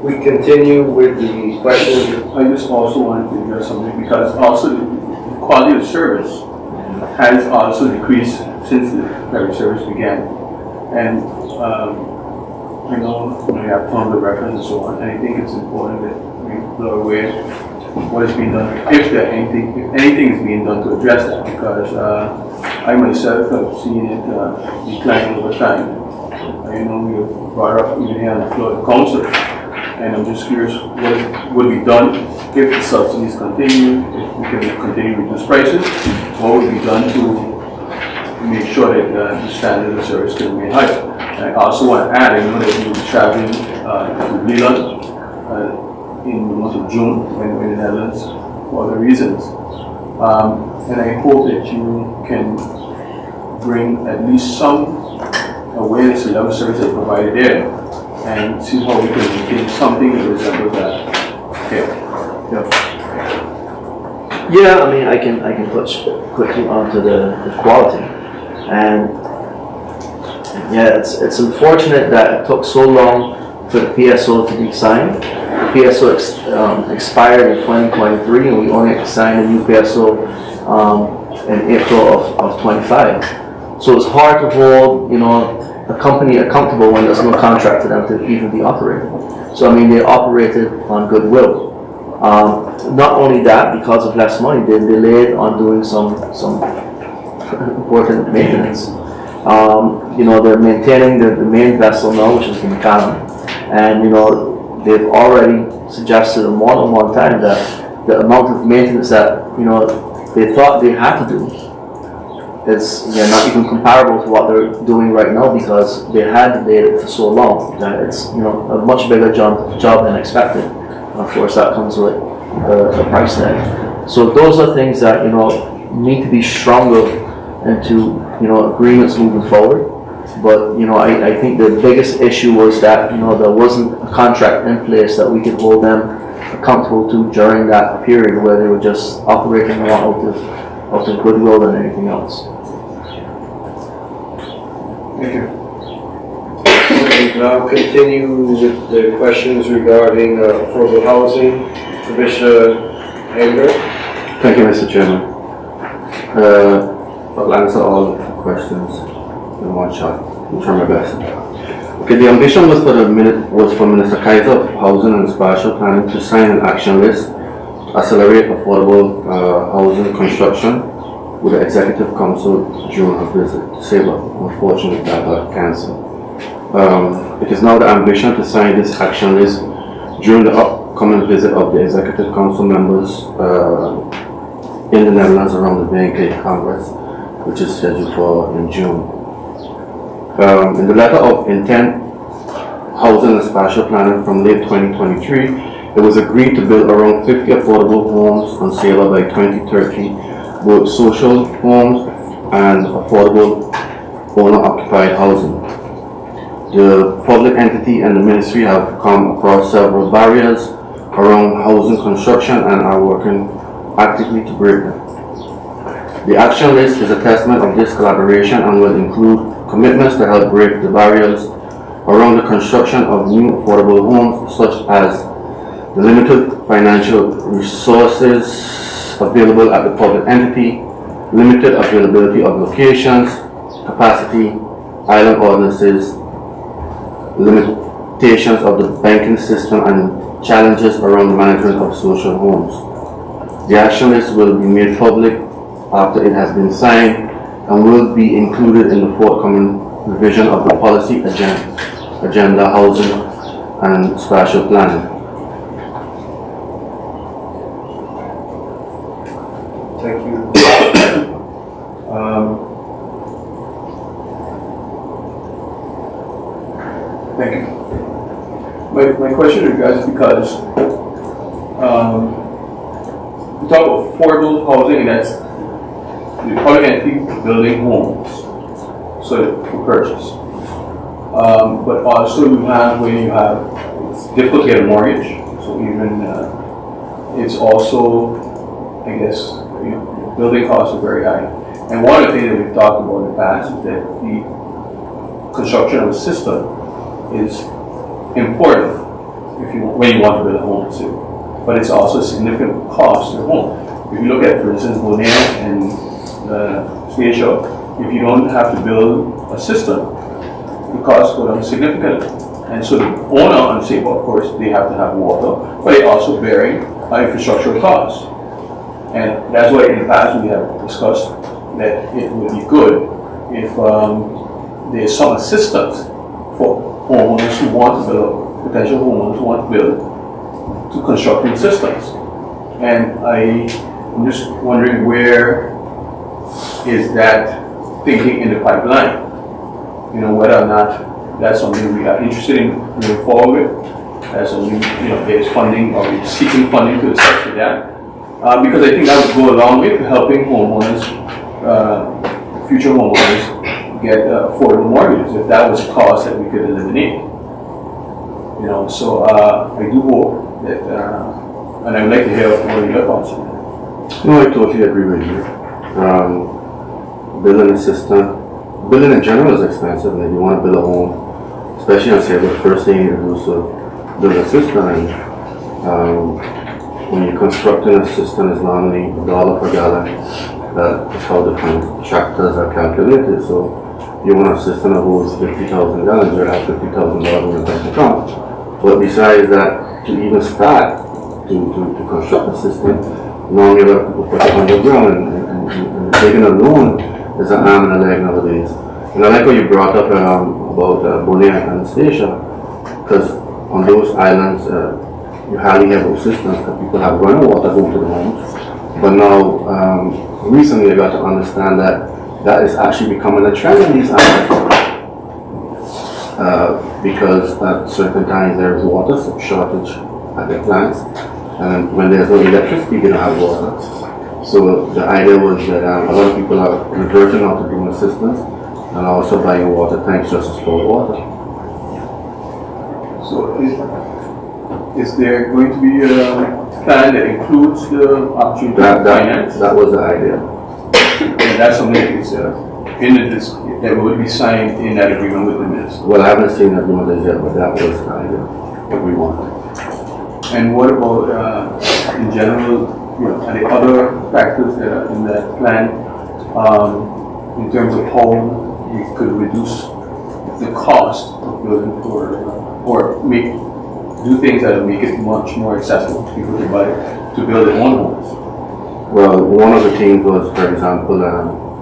We continue with the question. I just also wanted to address something because also the quality of service has also decreased since the ferry service began. And I know we have tons of reference and so on, and I think it's important that we are aware of what is being done, if anything is being done to address that, because I myself have seen it decline over time. I know we have brought up even here on the floor of the council, and I'm just curious what would be done if the subsidies continue, if we can continue to reduce prices, what would be done to make sure that the standard of service can remain high. And I also want to add, I know that we will be traveling to Leland in the month of June when we're in the Netherlands for other reasons. And I hope that you can bring at least some awareness to the level of service that provided there, and see how we can maintain something that resembles that. Yeah, I mean, I can touch quickly onto the quality, and it's unfortunate that it took so long for the PSO to be signed. The PSO expired in 2023, and we only had to sign a new PSO in April of 25. So it's hard to hold, a company accountable when there's no contract for them to even be operating. So I mean, they operated on goodwill. Not only that, because of less money, they delayed on doing some important maintenance. They're maintaining the main vessel now, which is the Nakana, and they've already suggested more than one time that the amount of maintenance that they thought they had to do is not even comparable to what they're doing right now, because they had delayed it for so long that it's a much bigger job than expected. And of course, that comes with the price tag. So those are things that need to be stronger into agreements moving forward. But, you know, I think the biggest issue was that, you know, there wasn't a contract in place that we could hold them accountable to during that period where they were just operating more out of goodwill than anything else. Thank you. We now continue with the questions regarding affordable housing. Commissioner Engler. Thank you, Mr. Chairman. I'll answer all the questions in one shot. I'll try my best. Okay, the ambition was for Minister Kaiser of Housing and Spatial Planning to sign an action list, accelerate affordable housing construction with the Executive Council during her visit to Sabre. Unfortunately, that got cancelled. It is now the ambition to sign this action list during the upcoming visit of the Executive Council members in the Netherlands around the BNK Congress, which is scheduled for in June. In the letter of intent, housing and spatial planning from late 2023, it was agreed to build around 50 affordable homes on Sabre by 2030, both social homes and affordable owner-occupied housing. The public entity and the ministry have come across several barriers around housing construction and are working actively to break them. The action list is a testament of this collaboration and will include commitments to help break the barriers around the construction of new affordable homes, such as the limited financial resources available at the public entity, limited availability of locations, capacity, island ordinances, limitations of the banking system, and challenges around the management of social homes. The action list will be made public after it has been signed and will be included in the forthcoming revision of the policy agenda housing and spatial planning. Thank you. Thank you. My question to you guys is because we talk about affordable housing, and that's the public entity building homes, so for purchase. But also you have where you have it's difficult to get a mortgage, so even it's also, I guess, you know, building costs are very high. And one of the things that we've talked about in the past is that the construction of a system is important when you want to build a home too. But it's also a significant cost to a home. If you look at, for instance, Bonaire and Stacia, if you don't have to build a system, the costs go down significantly. And so the owner on Sabre, of course, they have to have water, but they also bearing infrastructural costs. And that's why in the past we have discussed that it would be good if there's some assistance for homeowners who want to build, potential homeowners who want to build, to constructing systems. And I'm just wondering, where is that thinking in the pipeline? You know, whether or not that's something we are interested in moving forward with, as something, you know, there's funding, or we're seeking funding to assist with that. Because I think that would go a long way to helping homeowners, future homeowners, get affordable mortgages, if that was a cost that we could eliminate. You know, so I do hope that, and I'd like to hear what your thoughts on that. No, I totally agree with you. Building a system, building in general is expensive, and if you want to build a home, especially on Sabre, the first thing you do is to build a system. And when you're constructing a system, it's normally $1 per gallon. That is how the contractors are calculated. So you want a system that holds 50,000 gallons, you'll have $50,000 in your bank account. But besides that, to even start to construct a system, normally you have to put it underground, and taking a loan is an arm and a leg nowadays. And I like what you brought up about Bonaire and Stacia, because on those islands, you hardly have those systems that people have running water going to the homes. But now, recently I got to understand that that is actually becoming a trend in these islands. Because at certain times there is water shortage at their plants, and when there's no electricity, they don't have water. So the idea was that a lot of people are reverting out to doing systems, and also buying water tanks just to store water. So is there going to be a plan that includes the opportunity to finance? That was the idea. And that's something that is that would be signed in that agreement with the minister. Well, I haven't seen the agreement yet, but that was the idea, what we wanted. And what about, in general, are there other factors that are in that plan, in terms of how we could reduce the cost of building or do things that will make it much more accessible to people to build their own homes? Well, one of the things was, for example,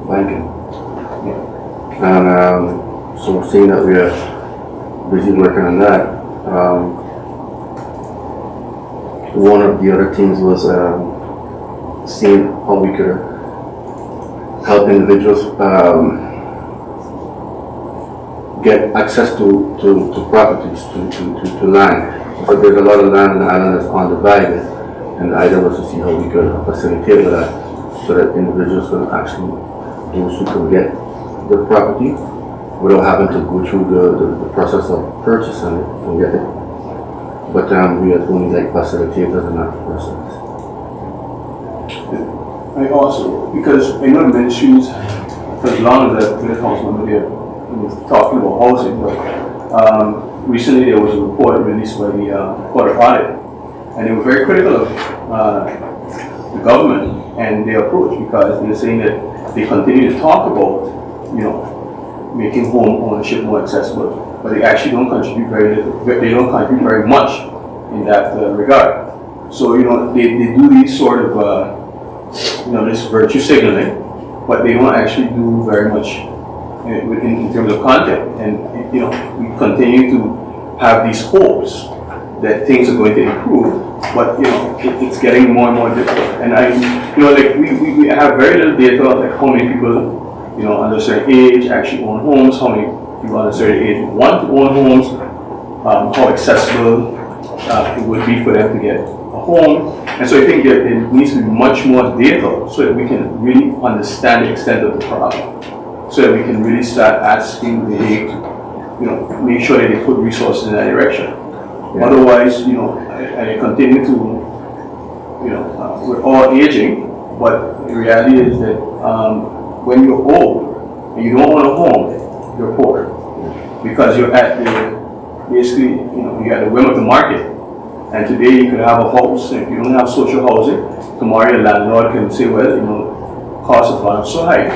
banking. And so seeing that we are busy working on that, one of the other things was seeing how we could help individuals get access to properties, to land. So there's a lot of land on the island that's undivided, and the idea was to see how we could facilitate with that, so that individuals could actually, those who could get the property without having to go through the process of purchasing it and get it. But we are only like facilitators in that process. I also, because I know the ministries, for as long as I've been a council member here, talking about housing, but recently there was a report released by the Court of Audit, and they were very critical of the government and their approach, because they're saying that they continue to talk about, making home ownership more accessible, but they actually don't contribute very little. They don't contribute very much in that regard. So they do these sort of this virtue signaling, but they don't actually do very much in terms of content. And we continue to have these hopes that things are going to improve, but it's getting more and more difficult. And we have very little data, like how many people under a certain age actually own homes, how many people under a certain age want to own homes, how accessible it would be for them to get a home. And so I think that there needs to be much more data so that we can really understand the extent of the problem, so that we can really start asking the Hague to make sure that they put resources in that direction. Yeah. Otherwise, I continue to, we're all aging, but the reality is that when you're old and you don't own a home, you're poor, because you're at you're at the whim of the market. And today you could have a house, and if you don't have social housing, tomorrow your landlord can say, well, cost of land is so high,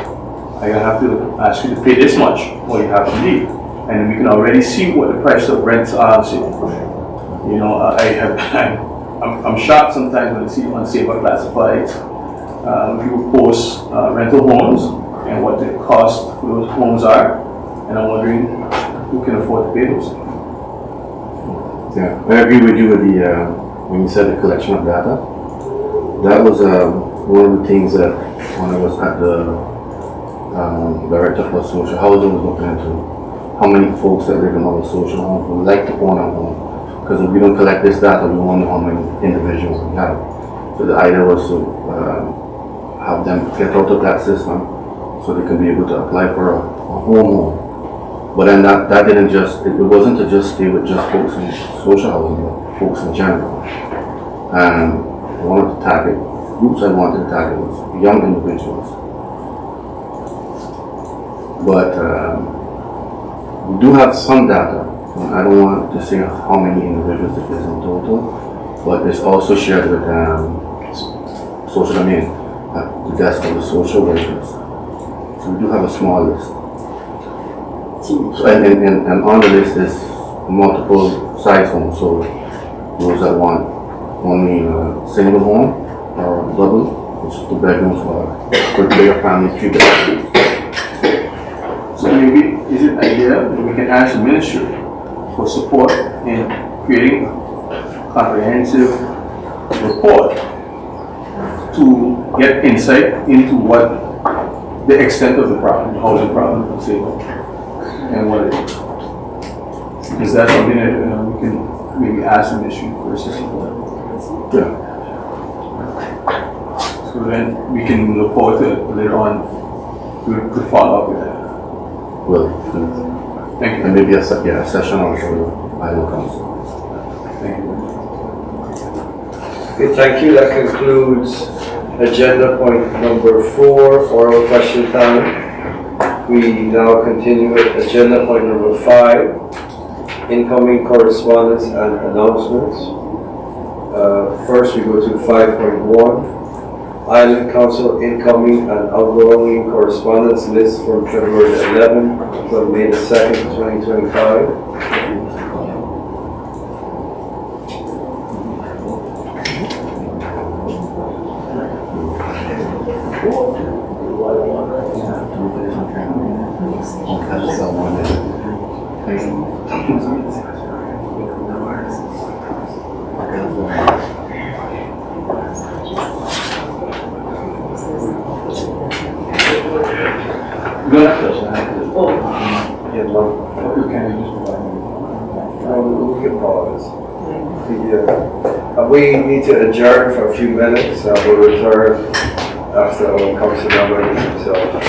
I have to ask you to pay this much, or you have to leave. And we can already see what the price of rents are. I'm shocked sometimes when I see on Sabre Classifieds, people post rental homes and what the cost for those homes are, and I'm wondering who can afford to pay those. Yeah, I agree with you with the when you said the collection of data. That was one of the things that when I was at the director for social housing was looking into how many folks that live in our social homes would like to own a home. Because if we don't collect this data, we won't know how many individuals we have. So the idea was to have them get out of that system so they can be able to apply for a home. But then that didn't just, it wasn't to just stay with just folks in social housing, but folks in general. And one of the target groups I wanted to target was young individuals. But we do have some data. I don't want to say how many individuals it is in total, but it's also shared with social domain at the desk of the social workers. So we do have a small list. So, and on the list is multiple size homes. So those that want only a single home or double, which is 2 bedrooms, or could be a family 3 bedrooms. So maybe is it an idea that we can ask the ministry for support in creating a comprehensive report to get insight into what the extent of the problem, the housing problem, let's say, and what it is. Is that something that we can maybe ask the ministry for assistance? Yeah. So then we can look forward to later on to follow up with that. will. Thank you. And maybe a session also by the council. Thank you. Okay, thank you. That concludes agenda point number 4, oral question time. We now continue with agenda point number 5, incoming correspondence and announcements. First, we go to 5.1, Island Council incoming and outgoing correspondence list from February 11 to May the 2nd, 2025. Go ahead. Yeah, no, Okay, can you just provide me? we can pause. We need to adjourn for a few minutes. We'll return after our council member himself.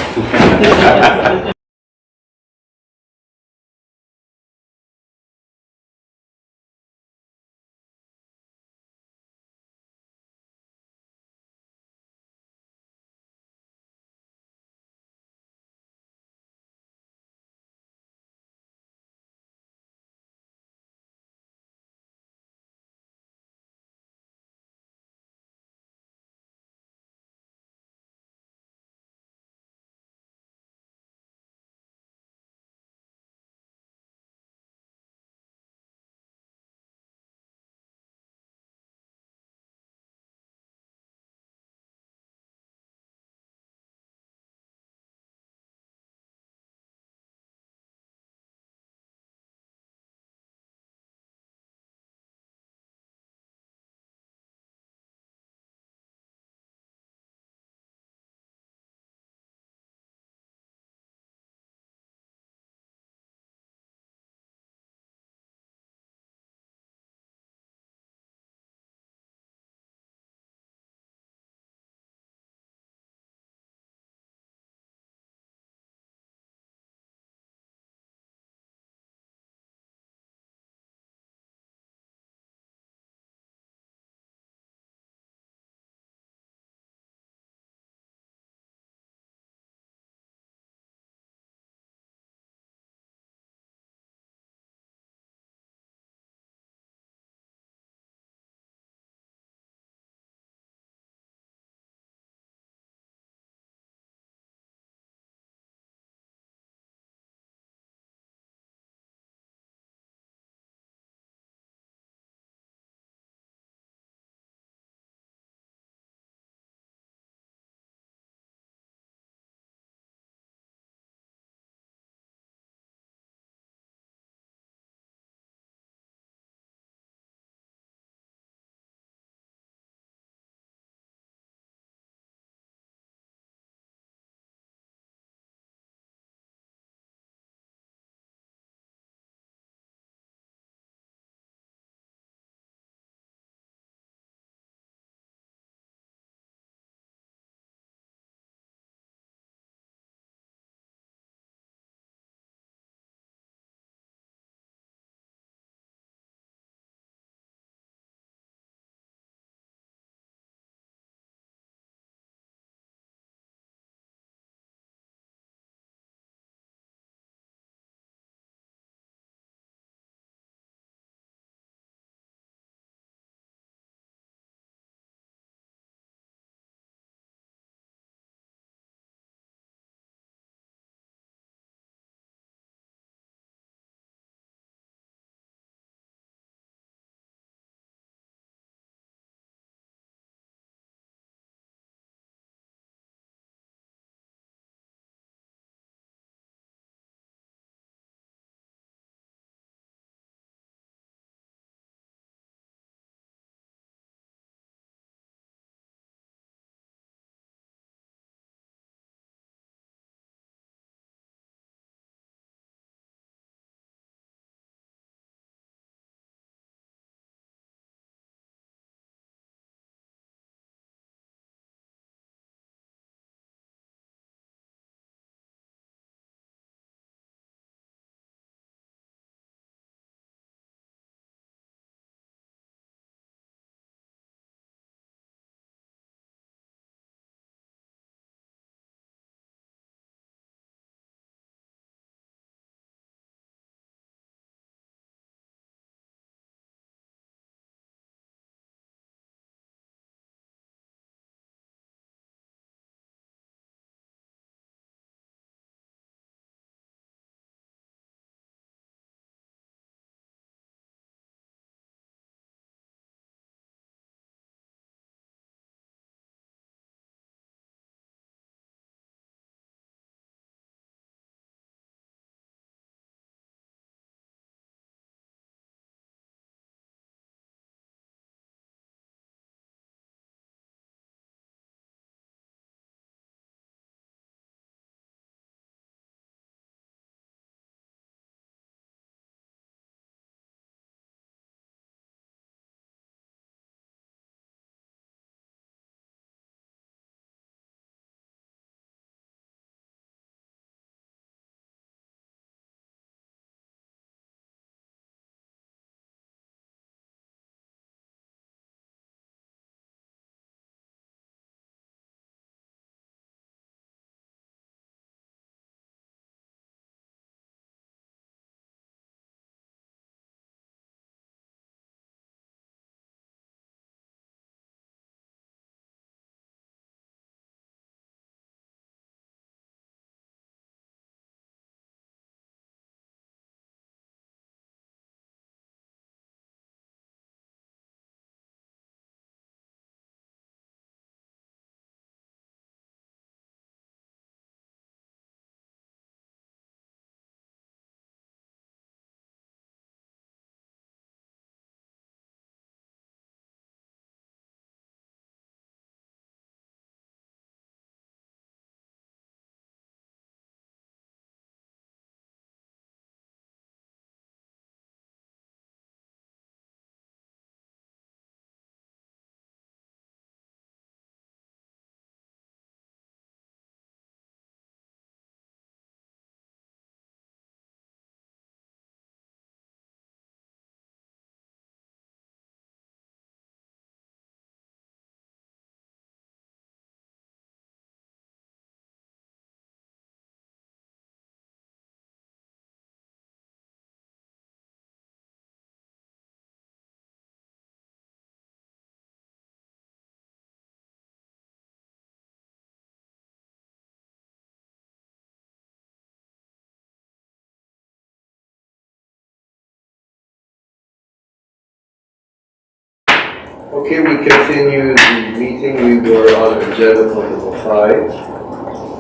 Okay, we continue the meeting. We were on agenda for number 5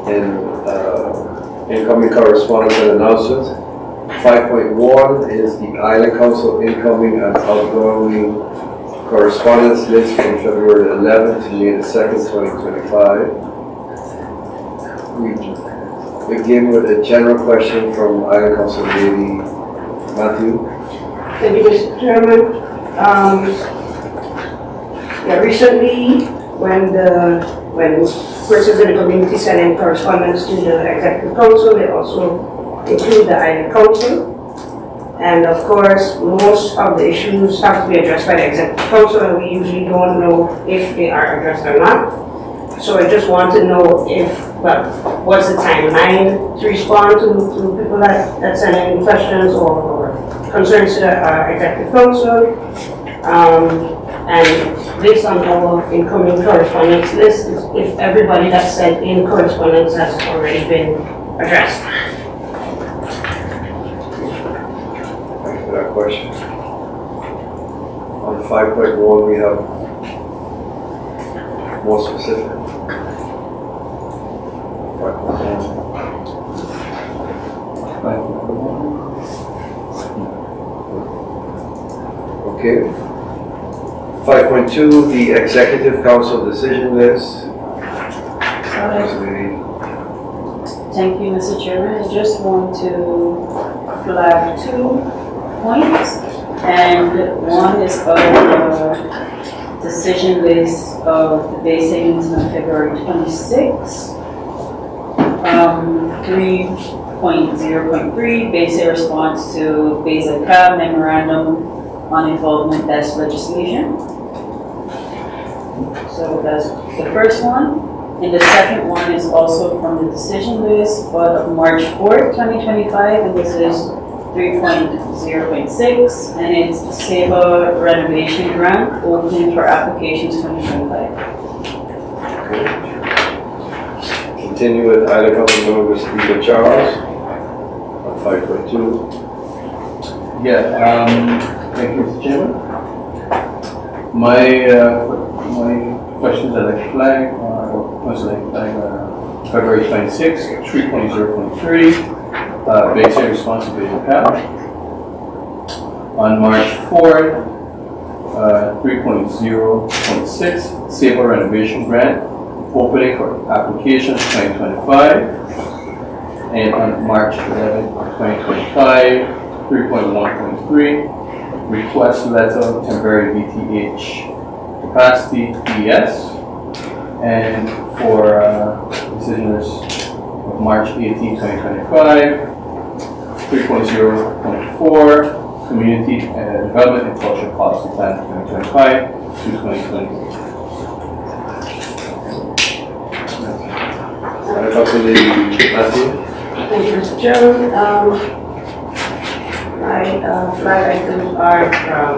in incoming correspondence and announcements. 5.1 is the Island Council incoming and outgoing correspondence list from February 11th to May 2nd, 2025. We begin with a general question from Island Council Lady Matthew. Thank you, Mr. Chairman. Recently, when persons in the community send in correspondence to the Executive Council, they also include the Island Council. And of course, most of the issues have to be addressed by the Executive Council, and we usually don't know if they are addressed or not. So I just want to know what's the timeline to respond to people that send in questions or concerns to the Executive Council. And based on our incoming correspondence list, if everybody that sent in correspondence has already been addressed. Thanks for that question. On 5.1, we have more specific. 5.1. Okay. 5.2, the Executive Council decision list. Thank you, Mr. Chairman. I just want to flag 2 points. And one is about the decision list of the base savings on February 26th. 3.0.3, basic response to Basic CAB memorandum on involvement desk legislation. So that's the first one. And the second one is also from the decision list, but of March 4th, 2025, and this is 3.0.6, and it's SABA renovation grant open for applications 2025. Continue with Island Council Member Stephen Charles on 5.2. Thank you, Mr. Chairman. My questions that I flagged February 26th, 3.0.3, basic responsibility cap. On March 4th, 3.0.6, SABA renovation grant opening for applications 2025. And on March 11th, 2025, 3.1.3, request letter temporary VTH capacity ES. And for decisions of March 18, 2025, 3.0.4, community development and cultural policy plan 2025 to 2026. Matthew. Thank you, Mr. Chairman. My flag items are from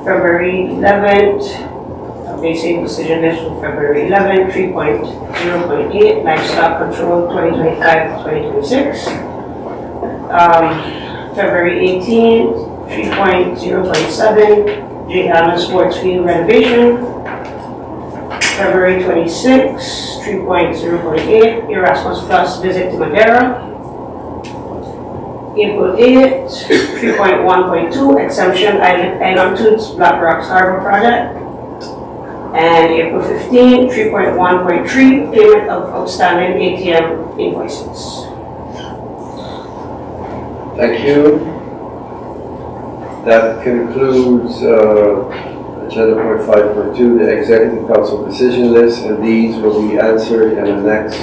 February 11th, basic decision list from February 11th, 3.0.8, livestock control 2025-2026. February 18th, 3.0.7, J. Allen Sports Field renovation. February 26th, 3.0.8, Erasmus Plus visit to Madeira. April 8th, 3.1.2, exemption Island Toots Black Rocks Harbor project. And April 15th, 3.1.3, payment of outstanding ATM invoices. Thank you. That concludes agenda point 5.2, the Executive Council decision list, and these will be answered in the next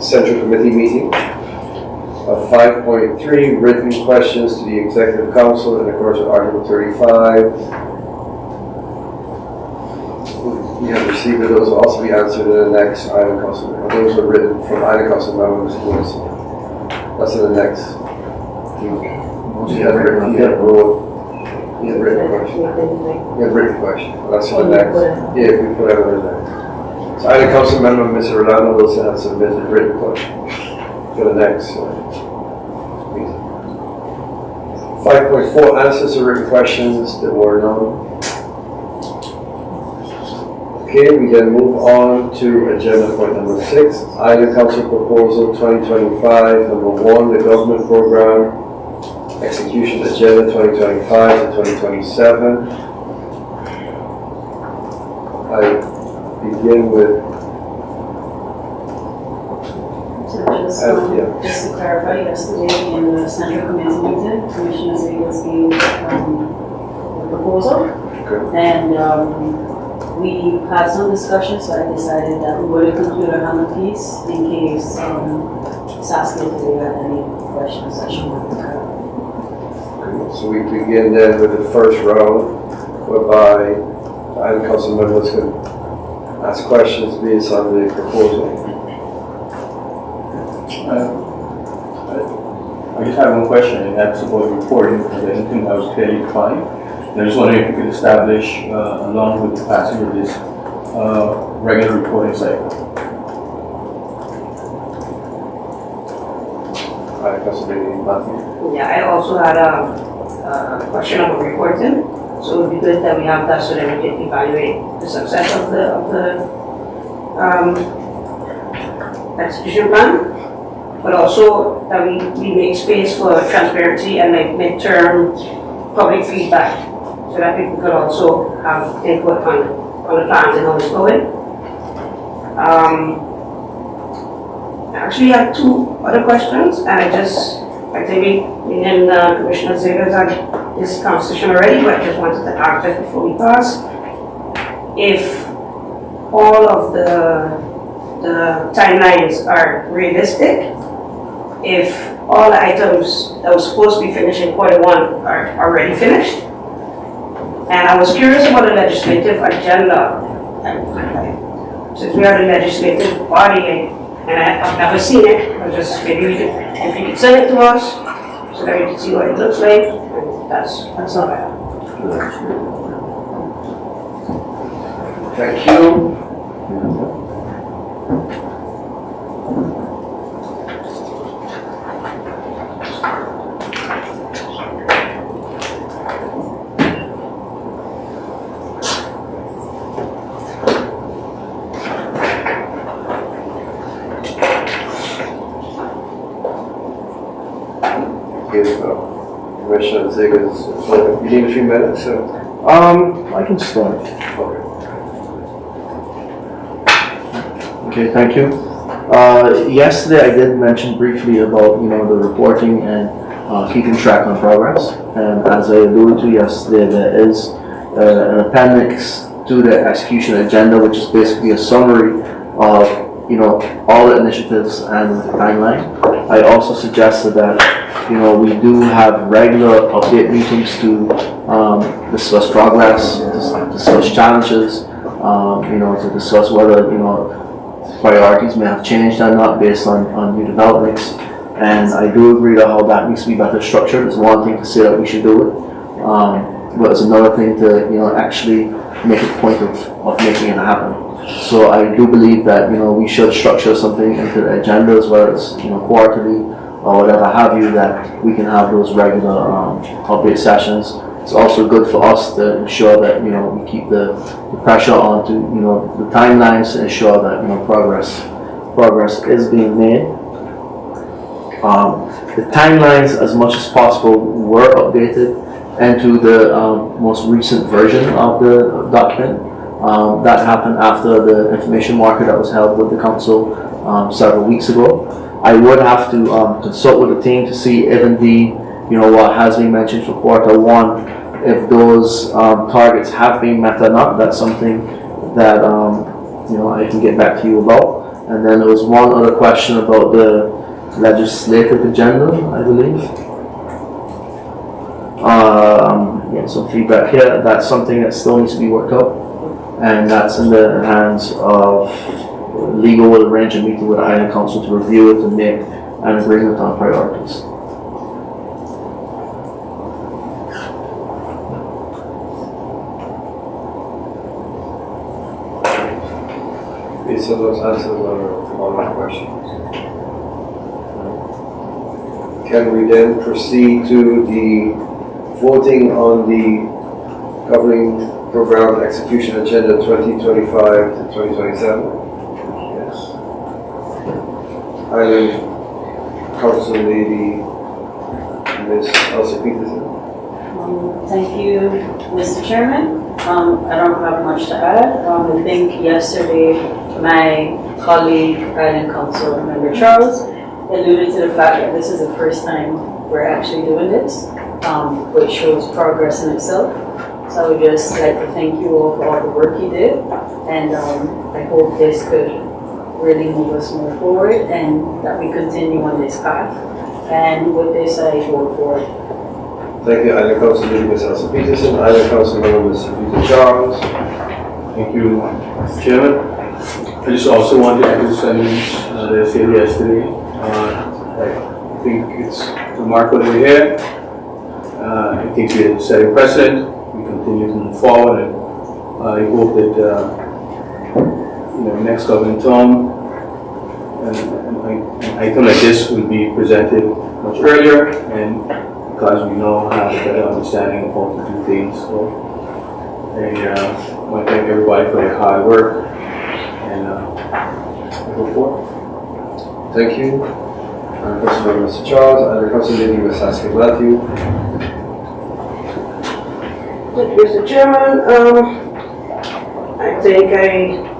Central Committee meeting. 5.3, written questions to the Executive Council in accordance with Article 35. We have received those will also be answered in the next Island Council. Those were written from Island Council members. That's in the next. He had written question. That's for the next. Yeah, we put that in the next. So Island Council member Mr. Rolando Wilson has submitted written question for the next meeting. 5.4, answers to written questions that were known. Okay, we then move on to agenda point number 6, Island Council Proposal 2025, number 1, the government program execution agenda 2025 to 2027. I begin with, So yeah. just to clarify, yesterday in the central committee meeting, Commissioner Zegers gave the proposal. okay, And we had some discussion, so I decided that we would conclude a hammer piece in case Saskia today had any questions that she wanted to cover. so we begin then with the first round, whereby the Island Council members can ask questions based on the proposal. I just have one question, and that's about reporting, because I think that was clearly fine. And I just wondering if we could establish, along with the passing of this, regular reporting cycle. Island Council Meeting, Matthew. Yeah, I also had a question about reporting, so it would be good that we have that so that we can evaluate the success of the execution plan, but also that we make space for transparency and like midterm public feedback, so that people could also have input on the plans and how it's going. I actually had 2 other questions, and I think me and Commissioner Zegers had this conversation already, but I just wanted to ask just before we pass, if all of the timelines are realistic, if all the items that were supposed to be finished in Q1 are already finished. And I was curious about the legislative agenda. Since we are the legislative body, and I've never seen it, I just maybe if you could send it to us so that we can see what it looks like. And that's all I have. Thank you. Give Commissioner Zegers, you need a few minutes, so. I can start. Okay. Okay, thank you. Yesterday I did mention briefly about, the reporting and keeping track on progress. And as I alluded to yesterday, there is an appendix to the execution agenda, which is basically a summary of, all the initiatives and the timeline. I also suggested that, we do have regular update meetings to discuss progress, discuss challenges, to discuss whether, priorities may have changed or not based on new developments. And I do agree that how that needs to be better structured. It's one thing to say that we should do it, but it's another thing to, actually make a point of making it happen. So I do believe that, we should structure something into the agendas, whether it's, quarterly or whatever have you, that we can have those regular update sessions. It's also good for us to ensure that, we keep the pressure onto, the timelines to ensure that, progress is being made. The timelines, as much as possible, were updated into the most recent version of the document. That happened after the information market that was held with the council several weeks ago. I would have to consult with the team to see if indeed, what has been mentioned for Q1, if those targets have been met or not. That's something that I can get back to you about. And then there was one other question about the legislative agenda, I believe. Some feedback here. That's something that still needs to be worked out, and that's in the hands of legal. Will arrange a meeting with the Island Council to review it and make an agreement on priorities. Okay, so those answers are all my questions. Can we then proceed to the voting on the governing program execution agenda 2025 to 2027. Yes. Island Council Lady, Ms. Elsa Peterson. Thank you, Mr. Chairman. I don't have much to add. I think yesterday my colleague, Island Council Member Charles, alluded to the fact that this is the first time we're actually doing this, which shows progress in itself. So I would just like to thank you all for all the work you did, and I hope this could really move us more forward and that we continue on this path. And with this, I vote for it. Thank you, Island Council Lady Ms. Elsa Peterson. Island Council Member Mr. Peter Charles. Thank you, Mr. Chairman. I just also want to echo the sentiments that I said yesterday. I think it's remarkable that we're here. I think we're setting precedent. We continue to move forward, and I hope that next government term, an item like this will be presented much earlier, and because we now have a better understanding of how to do things. So I want to thank everybody for their hard work, and I hope for it. Thank you. Councilmember Mr. Charles, and Council Lady Ms. Haskell Matthew. Mr. Chairman, I think I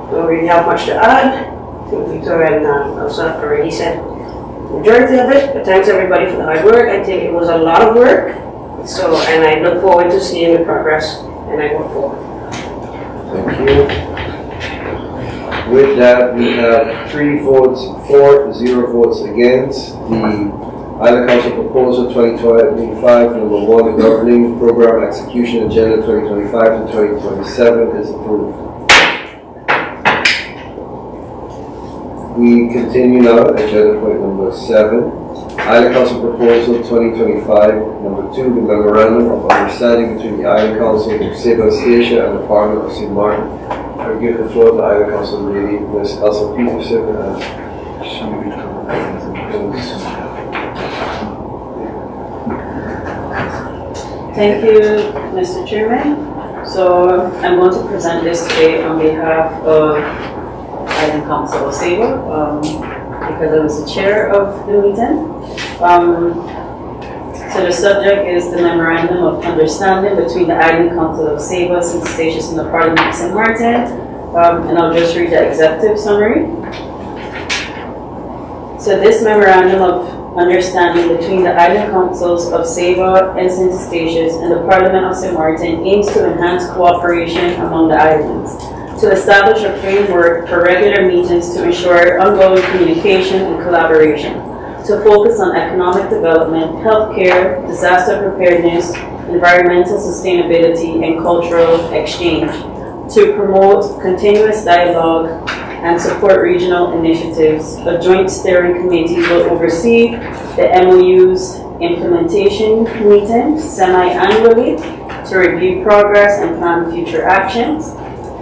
don't really have much to add. I think Victoria and Elsa already said the majority of it, but thanks everybody for the hard work. I think it was a lot of work, and I look forward to seeing the progress, and I vote for it. Thank you. With that, we have 3 votes for, 0 votes against. The Island Council Proposal 2025, number 1, the Governing Program Execution Agenda 2025 to 2027 is approved. We continue now, agenda point number 7. Island Council Proposal 2025, number 2, the Memorandum of Understanding between the Island Council of Seba Station and the Parliament of St. Martin. I will give the floor to Island Council Lady Ms. Elsa Peterson as she becomes. Thank you, Mr. Chairman. So I'm going to present this today on behalf of Island Council of Saba, because I was the chair of the meeting. So the subject is the Memorandum of Understanding between the Island Council of Saba, St. Eustatius, and the Parliament of St. Martin. And I'll just read the executive summary. So this Memorandum of Understanding between the Island Councils of Saba and St. Eustatius and the Parliament of St. Martin aims to enhance cooperation among the islands, to establish a framework for regular meetings to ensure ongoing communication and collaboration, to focus on economic development, healthcare, disaster preparedness, environmental sustainability, and cultural exchange, to promote continuous dialogue and support regional initiatives. A joint steering committee will oversee the MOU's implementation meetings semi-annually to review progress and plan future actions.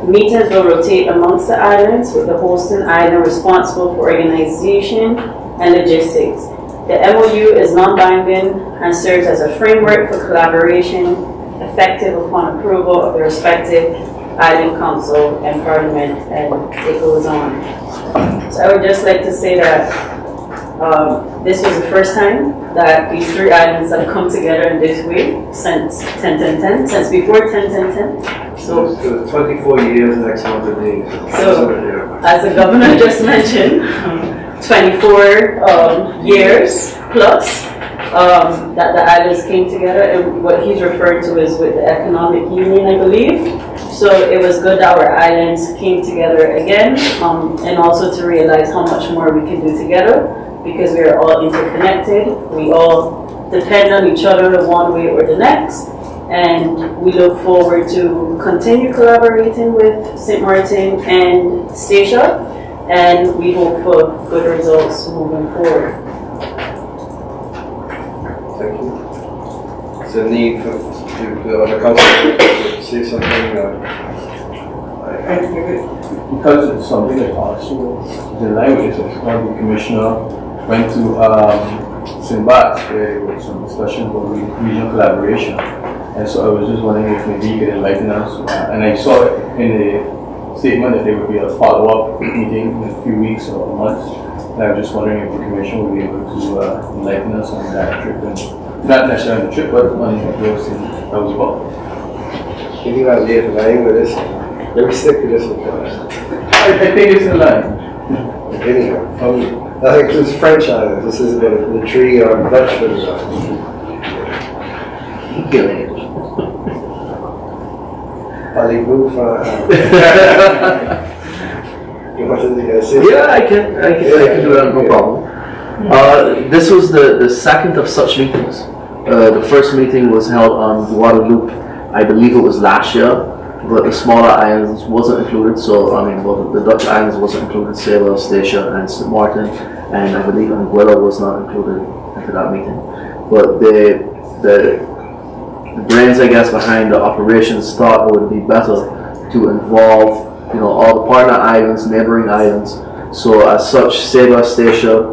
Meetings will rotate amongst the islands, with the hosting island responsible for organization and logistics. The MOU is non-binding and serves as a framework for collaboration, effective upon approval of the respective Island Council and Parliament, and it goes on. So I would just like to say that this was the first time that these 3 islands have come together in this way since 10-10-10, since before 10-10-10. So 24 years next month of days. So, as the governor just mentioned, 24 years plus that the islands came together, and what he's referred to is with the economic union, I believe. So it was good that our islands came together again, and also to realize how much more we can do together, because we are all interconnected. We all depend on each other one way or the next, and we look forward to continue collaborating with St. Martin and Statia, and we hope for good results moving forward. Thank you. Is there a need for the other council to say something? Because it's something that also the language of the commissioner went to St. Bart's, where there was some discussion about regional collaboration. And so I was just wondering if maybe you could enlighten us. And I saw it in the statement that there would be a follow-up meeting in a few weeks or months. And I was just wondering if the commission would be able to enlighten us on that trip, and not necessarily on the trip, but on those things as well. Can you have the line with this? Let me stick to this one first. I think it's in line. Anyhow, that includes French islands. This is the tree or Dutch French islands. Allez-vous, you wanted to say? Yeah, I can do that, no problem. This was the second of such meetings. The first meeting was held on Guadeloupe, I believe it was last year, but the smaller islands wasn't included, so I mean, well, the Dutch islands wasn't included, Saba, Statia, and St. Martin, and I believe Anguilla was not included into that meeting. But the brains, I guess, behind the operations thought it would be better to involve, all the partner islands, neighboring islands. So as such, Saba, Statia,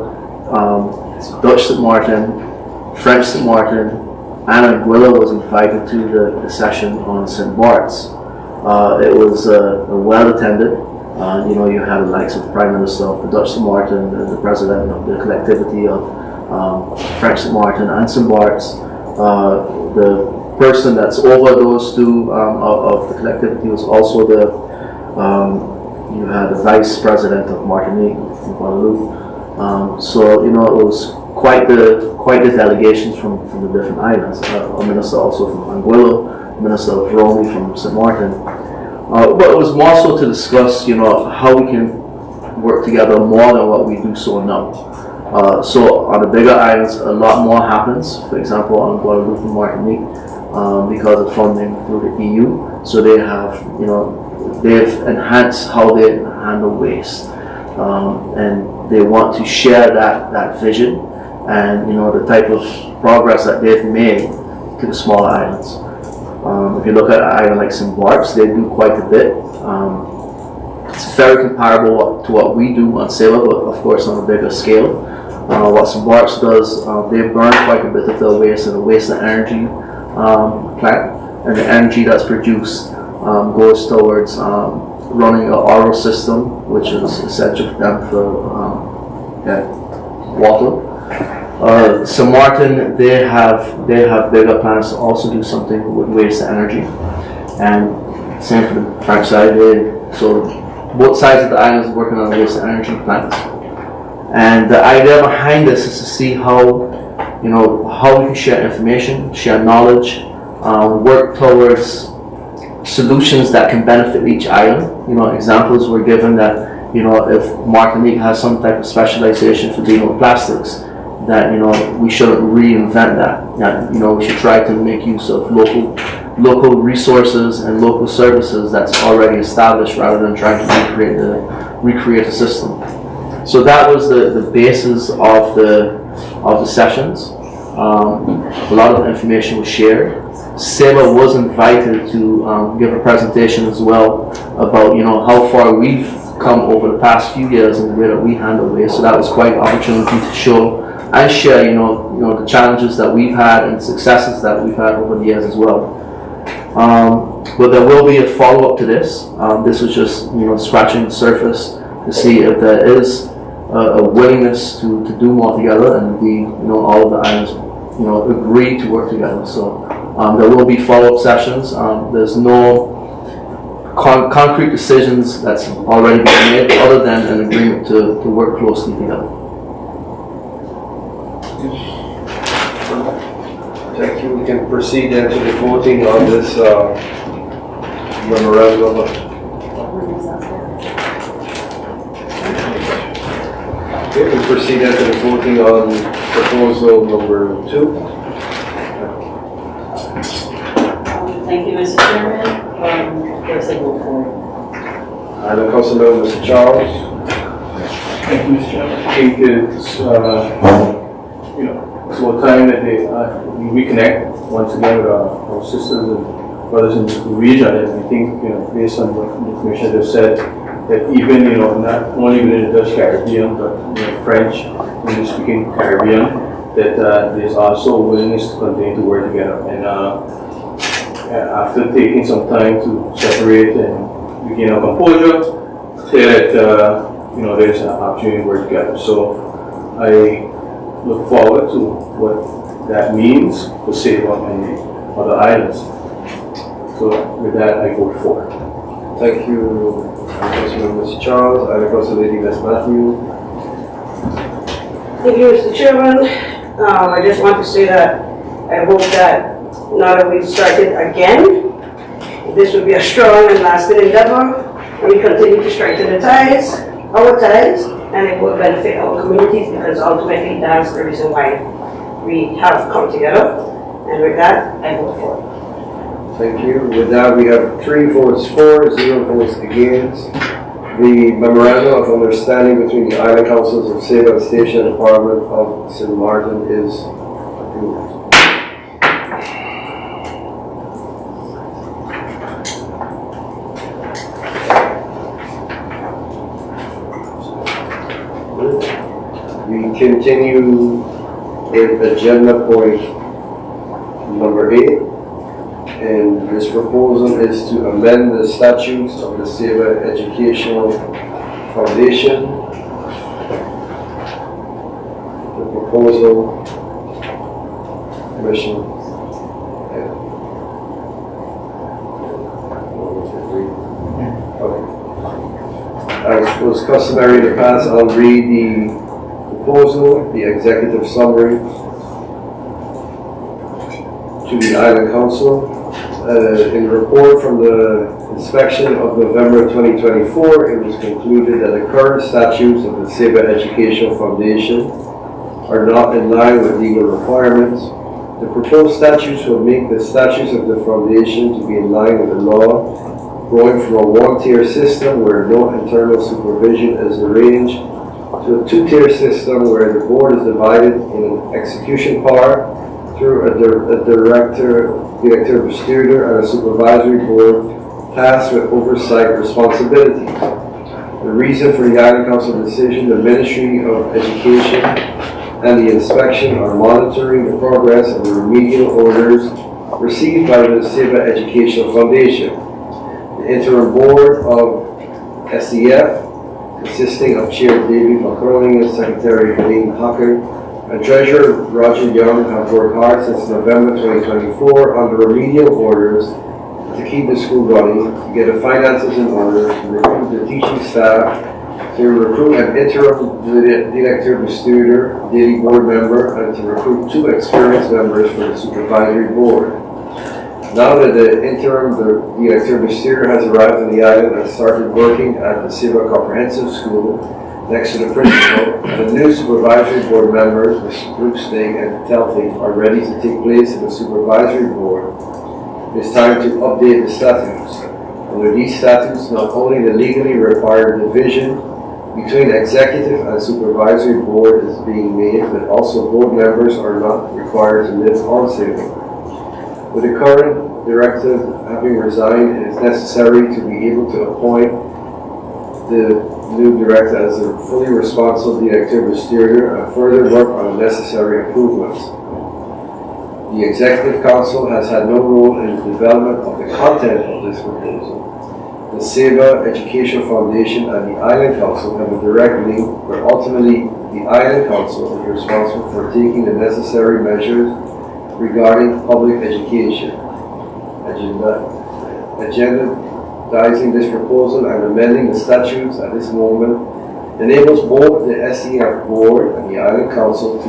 Dutch St. Martin, French St. Martin, and Anguilla was invited to the session on St. Bart's. It was well attended. You had the likes of the Prime Minister of the Dutch St. Martin, the President of the collectivity of French St. Martin and St. Bart's. The person that's over those two of the collectivity was also you had the Vice President of Martinique from Guadeloupe. So it was quite the delegations from the different islands. A minister also from Anguilla, Minister of Romy from St. Martin. But it was more so to discuss, how we can work together more than what we do so now. So on the bigger islands, a lot more happens. For example, on Guadeloupe and Martinique, because of funding through the EU. So they have, they've enhanced how they handle waste, and they want to share that vision and the type of progress that they've made to the smaller islands. If you look at an island like St. Bart's, they do quite a bit. It's very comparable to what we do on Saba, but of course on a bigger scale. What St. Bart's does, they burn quite a bit of their waste in a waste and energy plant, and the energy that's produced goes towards running an RO system, which is essential for them for water. St. Martin, they have bigger plans to also do something with waste and energy, and same for the French side. So both sides of the island is working on waste and energy plants, and the idea behind this is to see how we can share information, share knowledge, work towards solutions that can benefit each island. Examples were given that if Martinique has some type of specialization for dealing with plastics, that we shouldn't reinvent that. We should try to make use of local resources and local services that's already established, rather than trying to recreate a system. So that was the basis of the sessions. A lot of information was shared. Saba was invited to give a presentation as well about how far we've come over the past few years in the way that we handle waste. So that was quite an opportunity to show and share the challenges that we've had and successes that we've had over the years as well. But there will be a follow-up to this. This was just scratching the surface to see if there is a willingness to do more together, and all of the islands agree to work together. So there will be follow-up sessions. There's no concrete decisions that's already been made, other than an agreement to work closely together. Thank you. We can proceed then to the voting on this memorandum. Okay, we proceed then to the voting on proposal number 2. Thank you, Mr. Chairman. First, I vote for. And Councilmember Mr. Charles. Thank you, Mr. Chairman. I think it's it's about time that we reconnect once again with our sisters and brothers in the region. And I think based on what the information they've said, that even not only within the Dutch Caribbean, but French, English-speaking Caribbean, that there's also willingness to continue to work together. And after taking some time to separate and regain our composure, clear that, there's an opportunity to work together. So I look forward to what that means for SEBA and the other islands. So with that, I vote for. Thank you, Councilman Mr. Charles. I Council Lady Les Matthew. Thank you, Mr. Chairman. I just want to say that I hope that now that we've started again, this will be a strong and lasting endeavor, and we continue to strengthen our ties, and it will benefit our communities, because ultimately that's the reason why we have come together. And with that, I vote for it. Thank you. With that, we have 3 votes for, 0 votes against. The memorandum of understanding between the Island Councils of Seba and Station Department of St. Martin is approved. We continue with agenda point number 8. And this proposal is to amend the statutes of the Seba Educational Foundation. The proposal, Commission. As was customary in the past, I'll read the proposal, the executive summary to the Island Council. In the report from the inspection of November 2024, it was concluded that the current statutes of the Seba Educational Foundation are not in line with legal requirements. The proposed statutes will make the statutes of the foundation to be in line with the law, going from a one-tier system where no internal supervision is arranged to a two-tier system where the board is divided in an execution power through a director and a supervisory board tasked with oversight responsibilities. The reason for the Island Council decision, the Ministry of Education and the inspection are monitoring the progress of the remedial orders received by the Seba Educational Foundation. The interim board of SEF, consisting of Chair David McCurling and Secretary Elaine Hucker, and Treasurer Roger Young, have worked hard since November 2024 under remedial orders to keep the school running, to get the finances in order, to recruit the teaching staff, to recruit an interim director, bestuurder, daily board member, and to recruit 2 experienced members for the supervisory board. Now that the interim director, bestuurder has arrived on the island and started working at the Seba Comprehensive School, next to the principal, the new supervisory board members, Bruce Sting and Telfing, are ready to take place in the supervisory board. It's time to update the statutes. Under these statutes, not only the legally required division between executive and supervisory board is being made, but also board members are not required to live on Seba. With the current directive having resigned, it is necessary to be able to appoint the new director as a fully responsible director bestuurder and further work on the necessary improvements. The Executive Council has had no role in the development of the content of this proposal. The Seba Educational Foundation and the Island Council have a direct link, but ultimately the Island Council is responsible for taking the necessary measures regarding public education. Agendizing this proposal and amending the statutes at this moment enables both the SEF board and the Island Council to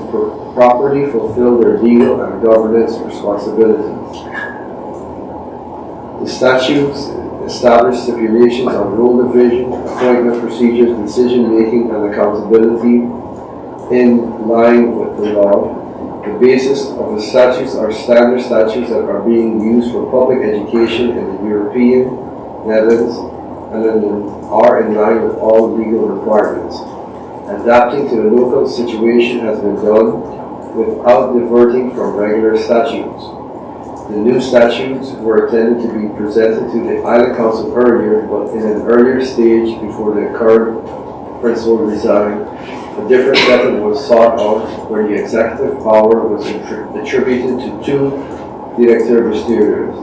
properly fulfill their legal and governance responsibilities. The statutes establish stipulations on role division, appointment procedures, decision-making, and accountability in line with the law. The basis of the statutes are standard statutes that are being used for public education in the European, Netherlands, and are in line with all legal requirements. Adapting to the local situation has been done without diverting from regular statutes. The new statutes were intended to be presented to the Island Council earlier, but in an earlier stage before the current principal resigned. A different method was sought out where the executive power was attributed to 2 director bestuurders.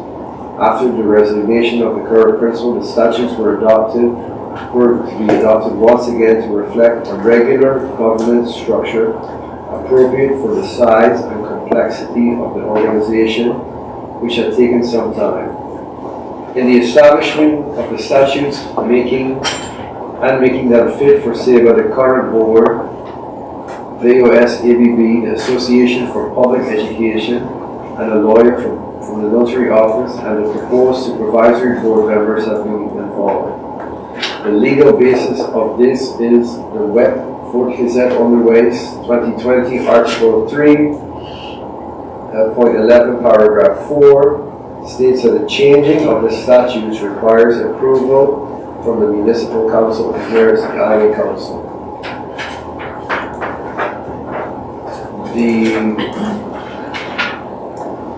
After the resignation of the current principal, the statutes were to be adopted once again to reflect a regular governance structure appropriate for the size and complexity of the organization, which had taken some time. In the establishment of the statutes, making them fit for SEBA, the current board, VOS-ABB, the Association for Public Education, and a lawyer from the notary office, and the proposed supervisory board members have been involved. The legal basis of this is the Wet Fort Gazette Underways 2020 Article 3, point 11, paragraph 4, states that the changing of the statutes requires approval from the Municipal Council and here is the Island Council. The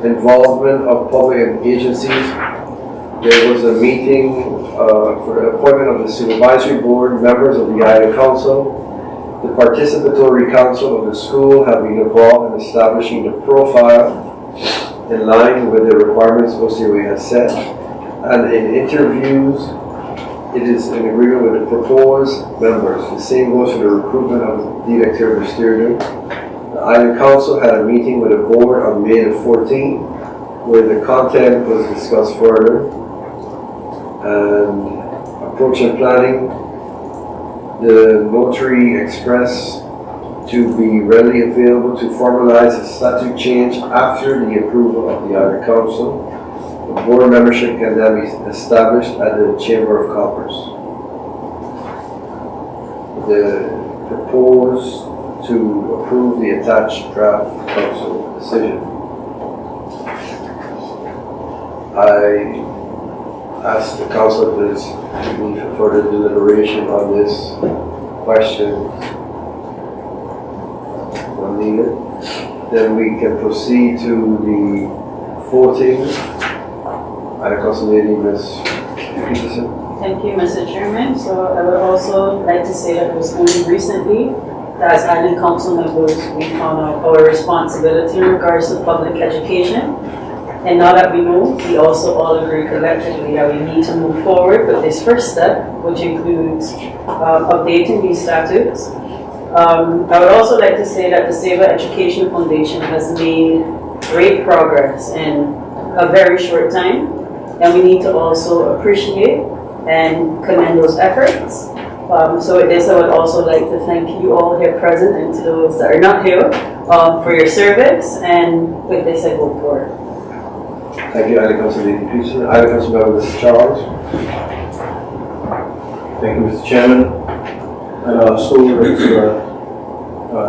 involvement of public agencies. There was a meeting for the appointment of the supervisory board, members of the Island Council. The participatory council of the school have been involved in establishing the profile in line with the requirements OCOA has set. And in interviews, it is in agreement with the proposed members. The same goes for the recruitment of the director of the steering. The Island Council had a meeting with the board on May the 14th, where the content was discussed further. And approach and planning, the notary expressed to be readily available to formalize a statute change after the approval of the Island Council. The board membership can then be established at the Chamber of Commerce. The proposed to approve the attached draft council decision. I ask the council if there's need for further deliberation on this question when needed. Then we can proceed to the voting. I council lady, Ms. Peterson. Thank you, Mr. Chairman. So I would also like to say that it was only recently that as Island Council members, we found out our responsibility in regards to public education. And now that we know, we also all agree collectively that we need to move forward with this first step, which includes updating these statutes. I would also like to say that the SEBA Education Foundation has made great progress in a very short time, and we need to also appreciate and commend those efforts. So with this, I would also like to thank you all here present and to those that are not here for your service, and with this I vote for it. Thank you, Island Council Lady Peterson. Island Council Member Mr. Charles. Thank you, Mr. Chairman. And I also would like to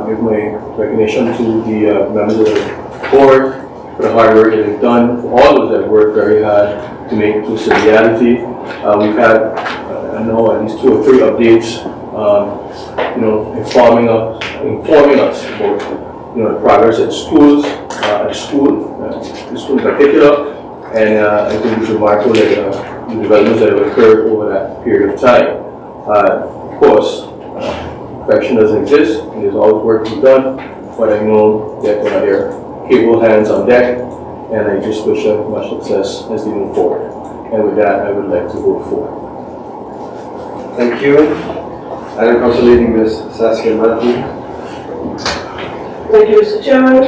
give my recognition to the members of the board for the hard work that they've done, for all those that worked very hard to make this a reality. We've had, I know, at least 2 or 3 updates, informing us about, the progress at schools, the school in particular, and I think it's remarkable that the developments that have occurred over that period of time. Of course, perfection doesn't exist, and there's always work to be done, but I know that there are capable hands on deck, and I just wish them much success as they move forward. And with that, I would like to vote for. Thank you. Island Council Lady Ms. Saskia Matthew. Thank you, Mr. Chairman.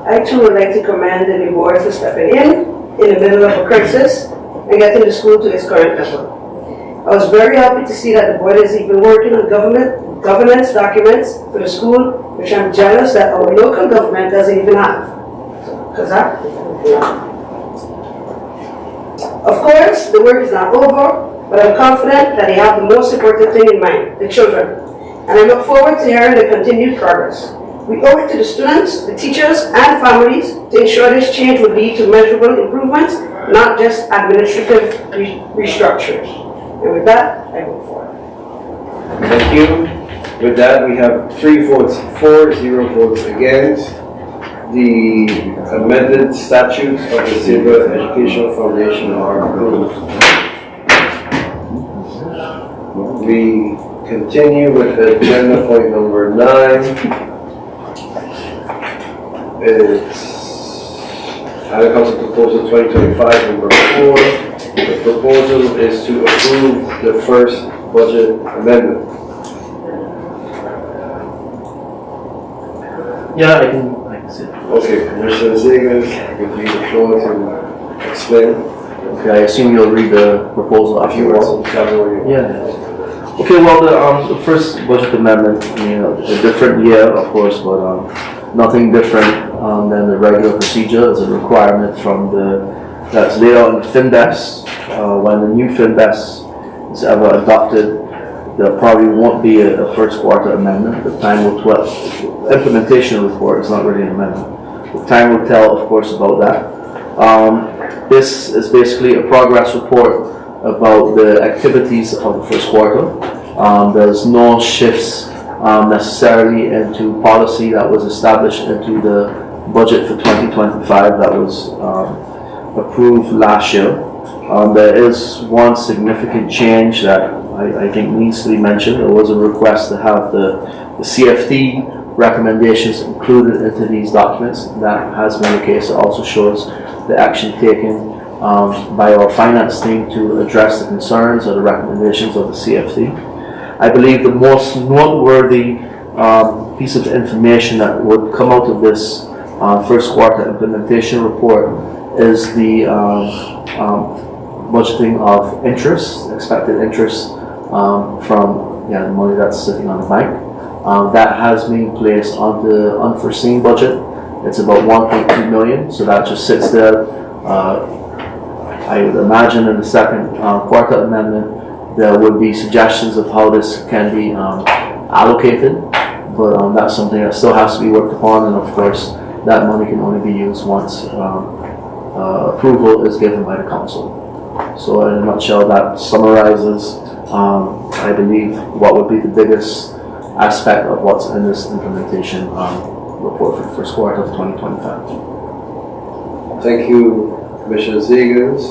I too would like to commend the board for stepping in the middle of a crisis and getting the school to its current level. I was very happy to see that the board is even working on governance documents for the school, which I'm jealous that our local government doesn't even have. Of course, the work is not over, but I'm confident that they have the most important thing in mind, the children. And I look forward to hearing the continued progress. We owe it to the students, the teachers, and families to ensure this change will lead to measurable improvements, not just administrative restructures. And with that, I vote for it. Thank you. With that, we have 3 votes for, 0 votes against. The amended statutes of the SEBA Educational Foundation are approved. We continue with agenda point number 9. It's Island Council Proposal 2025 number 4. The proposal is to approve the first budget amendment. Yeah, I can see it. Okay, Commissioner Zegers, I give you the floor to explain. Okay, I assume you'll read the proposal If you afterwards. want to tell me what you Yeah. Okay, well, the first budget amendment, a different year, of course, but nothing different than the regular procedure. It's a requirement that's laid out in the FinDES. When the new FinDES is ever adopted, there probably won't be a first quarter amendment. The time will tell. Implementation report is not really an amendment. The time will tell, of course, about that. This is basically a progress report about the activities of the first quarter. There's no shifts necessarily into policy that was established into the budget for 2025 that was approved last year. There is one significant change that I think needs to be mentioned. There was a request to have the CFT recommendations included into these documents. That has been the case. It also shows the action taken by our finance team to address the concerns or the recommendations of the CFT. I believe the most noteworthy piece of information that would come out of this first quarter implementation report is the budgeting of interest, expected interest from the money that's sitting on the bank. That has been placed on the unforeseen budget. It's about 1.2 million, so that just sits there. I would imagine in the second quarter amendment there would be suggestions of how this can be allocated, but that's something that still has to be worked upon, and of course that money can only be used once approval is given by the council. So in a nutshell, that summarizes, I believe, what would be the biggest aspect of what's in this implementation report for the first quarter of 2025. Thank you, Commissioner Zegers.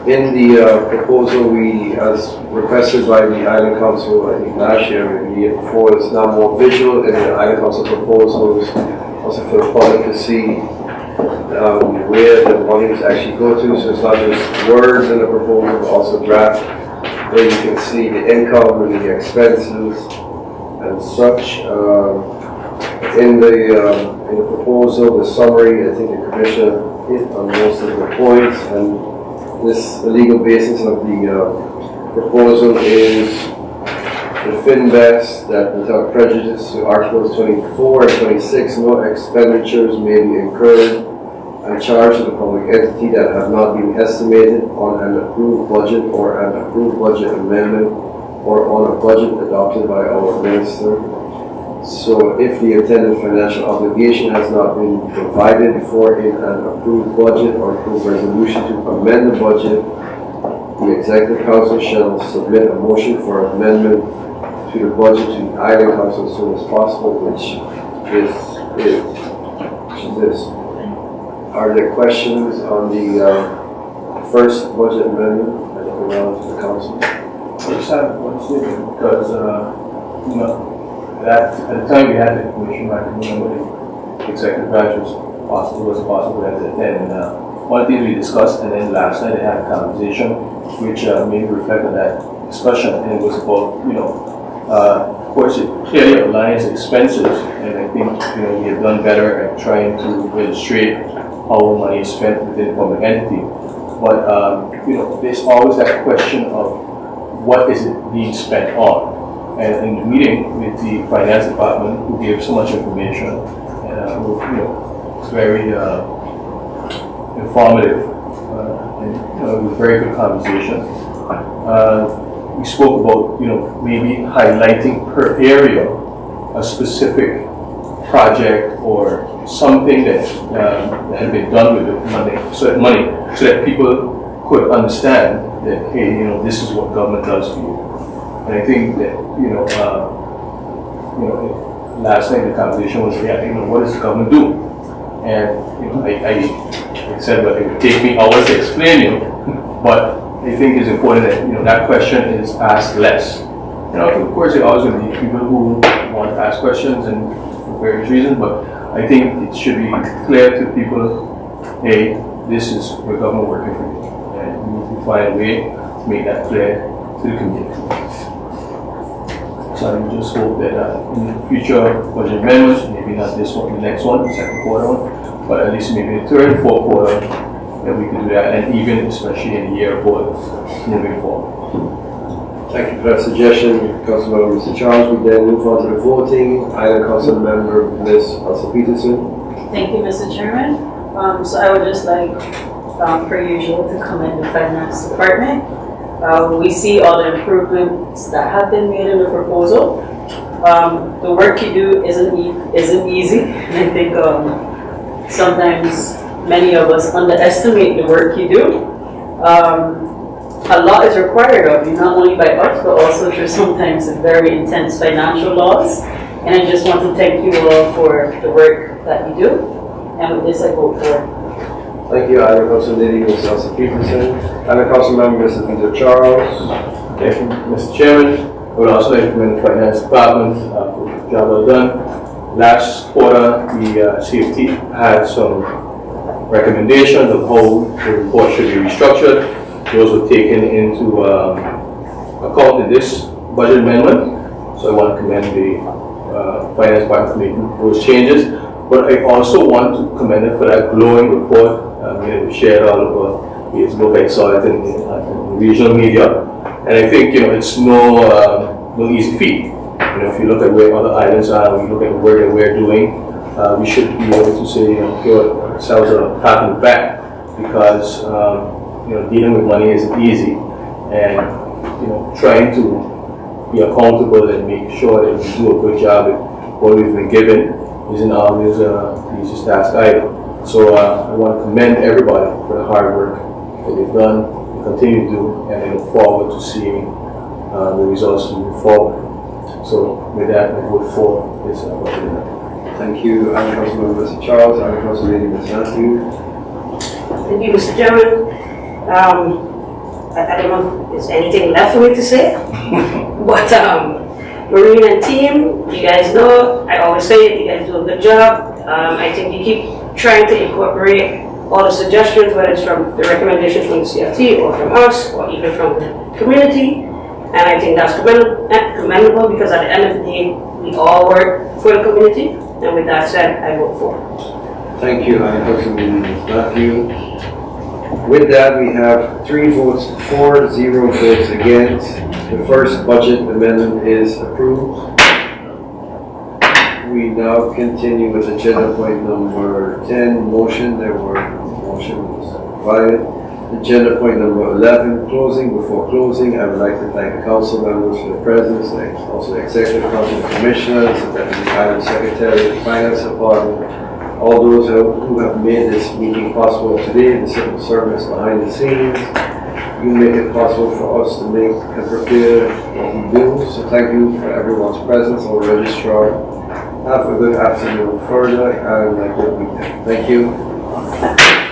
In the proposal, as requested by the Island Council, I think last year, maybe the year before, it's now more visual in the Island Council proposals, also for the public to see where the monies actually go to. So it's not just words in the proposal, but also draft, where you can see the income and the expenses and such. In the proposal, the summary, I think the Commissioner hit on most of the points, and the legal basis of the proposal is the FinVest, that without prejudice to Articles 24 and 26, no expenditures may be incurred and charged to the public entity that have not been estimated on an approved budget or an approved budget amendment or on a budget adopted by our minister. So if the intended financial obligation has not been provided for in an approved budget or approved resolution to amend the budget, the Executive Council shall submit a motion for amendment to the budget to the Island Council as soon as possible, which is this. Are there questions on the first budget amendment that go around to the council? I just have one statement, because, that at the time we had the information, I can remember the executive branch was possible at the end. And one of the things we discussed, and then last night I had a conversation which made me reflect on that discussion, and it was about, of course, it clearly outlines expenses, and I think we have done better at trying to illustrate how money is spent within the public entity. But there's always that question of what is it being spent on. And in the meeting with the finance department, who gave so much information, and it's very informative, and it was a very good conversation. We spoke about maybe highlighting per area a specific project or something that had been done with the money, so that people could understand that, hey, this is what government does for you. And I think that, last night the conversation was, what does the government do? And, I said, well, it would take me hours to explain you, but I think it's important that, that question is asked less. Of course, there are always going to be people who want to ask questions and for various reasons, but I think it should be clear to people, hey, this is where government working for you. And we need to find a way to make that clear to the community. So I just hope that in the future budget amendments, maybe not this one, the next one, the second quarter one, but at least maybe the third and fourth quarter, that we could do that, and even especially in the year forward, moving forward. Thank you for that suggestion, Councilmember Mr. Charles. We then move on to the voting. Item Councilmember Ms. Elsa Peterson. Thank you, Mr. Chairman. So I would just like, per usual, to commend the Finance Department. We see all the improvements that have been made in the proposal. The work you do isn't easy. I think sometimes many of us underestimate the work you do. A lot is required of you, not only by us, but also through sometimes very intense financial laws. And I just want to thank you all for the work that you do. And with this, I vote for. Thank you, Item Councilmember Ms. Elsa Peterson. Item Councilmember Mr. Peter Charles. Thank you, Mr. Chairman. I would also like to commend the Finance Department for the job well done. Last quarter, the CFT had some recommendations of how the report should be restructured. Those were taken into account in this budget amendment. So I want to commend the Finance Department for making those changes. But I also want to commend it for that glowing report. It was shared all over Facebook. I saw it in regional media. And I think, it's no easy feat. If you look at where other islands are, we look at the work that we're doing, we should be able to say, give ourselves a pat on the back, because dealing with money isn't easy, and trying to be accountable and make sure that we do a good job at what we've been given isn't always the easiest task either. So I want to commend everybody for the hard work that they've done, and continue to do, and I look forward to seeing the results moving forward. So with that, I vote for this budget. Thank you, Item Councilmember Mr. Charles. Item Councilmember Ms. Matthews. Thank you, Mr. Chairman. I don't know if there's anything left for me to say, but Marine and team, you guys know, I always say you guys do a good job. I think you keep trying to incorporate all the suggestions, whether it's from the recommendations from the CFT or from us or even from the community, and I think that's commendable, because at the end of the day, we all work for the community, and with that said, I vote for. Thank you, Item Councilmember Ms. Matthews. With that, we have 3 votes for, 0 votes against. The first budget amendment is approved. We now continue with agenda point number 10, motion. There were motions provided. Agenda point number 11, closing. Before closing, I would like to thank the council members for their presence, and also the Executive Council Commissioners, the Deputy Item Secretary, the Finance Department, all those who have made this meeting possible today, the civil servants behind the scenes. You make it possible for us to make and prepare what we do. So thank you for everyone's presence, our registrar. Have a good afternoon further, and a good weekend. Thank you.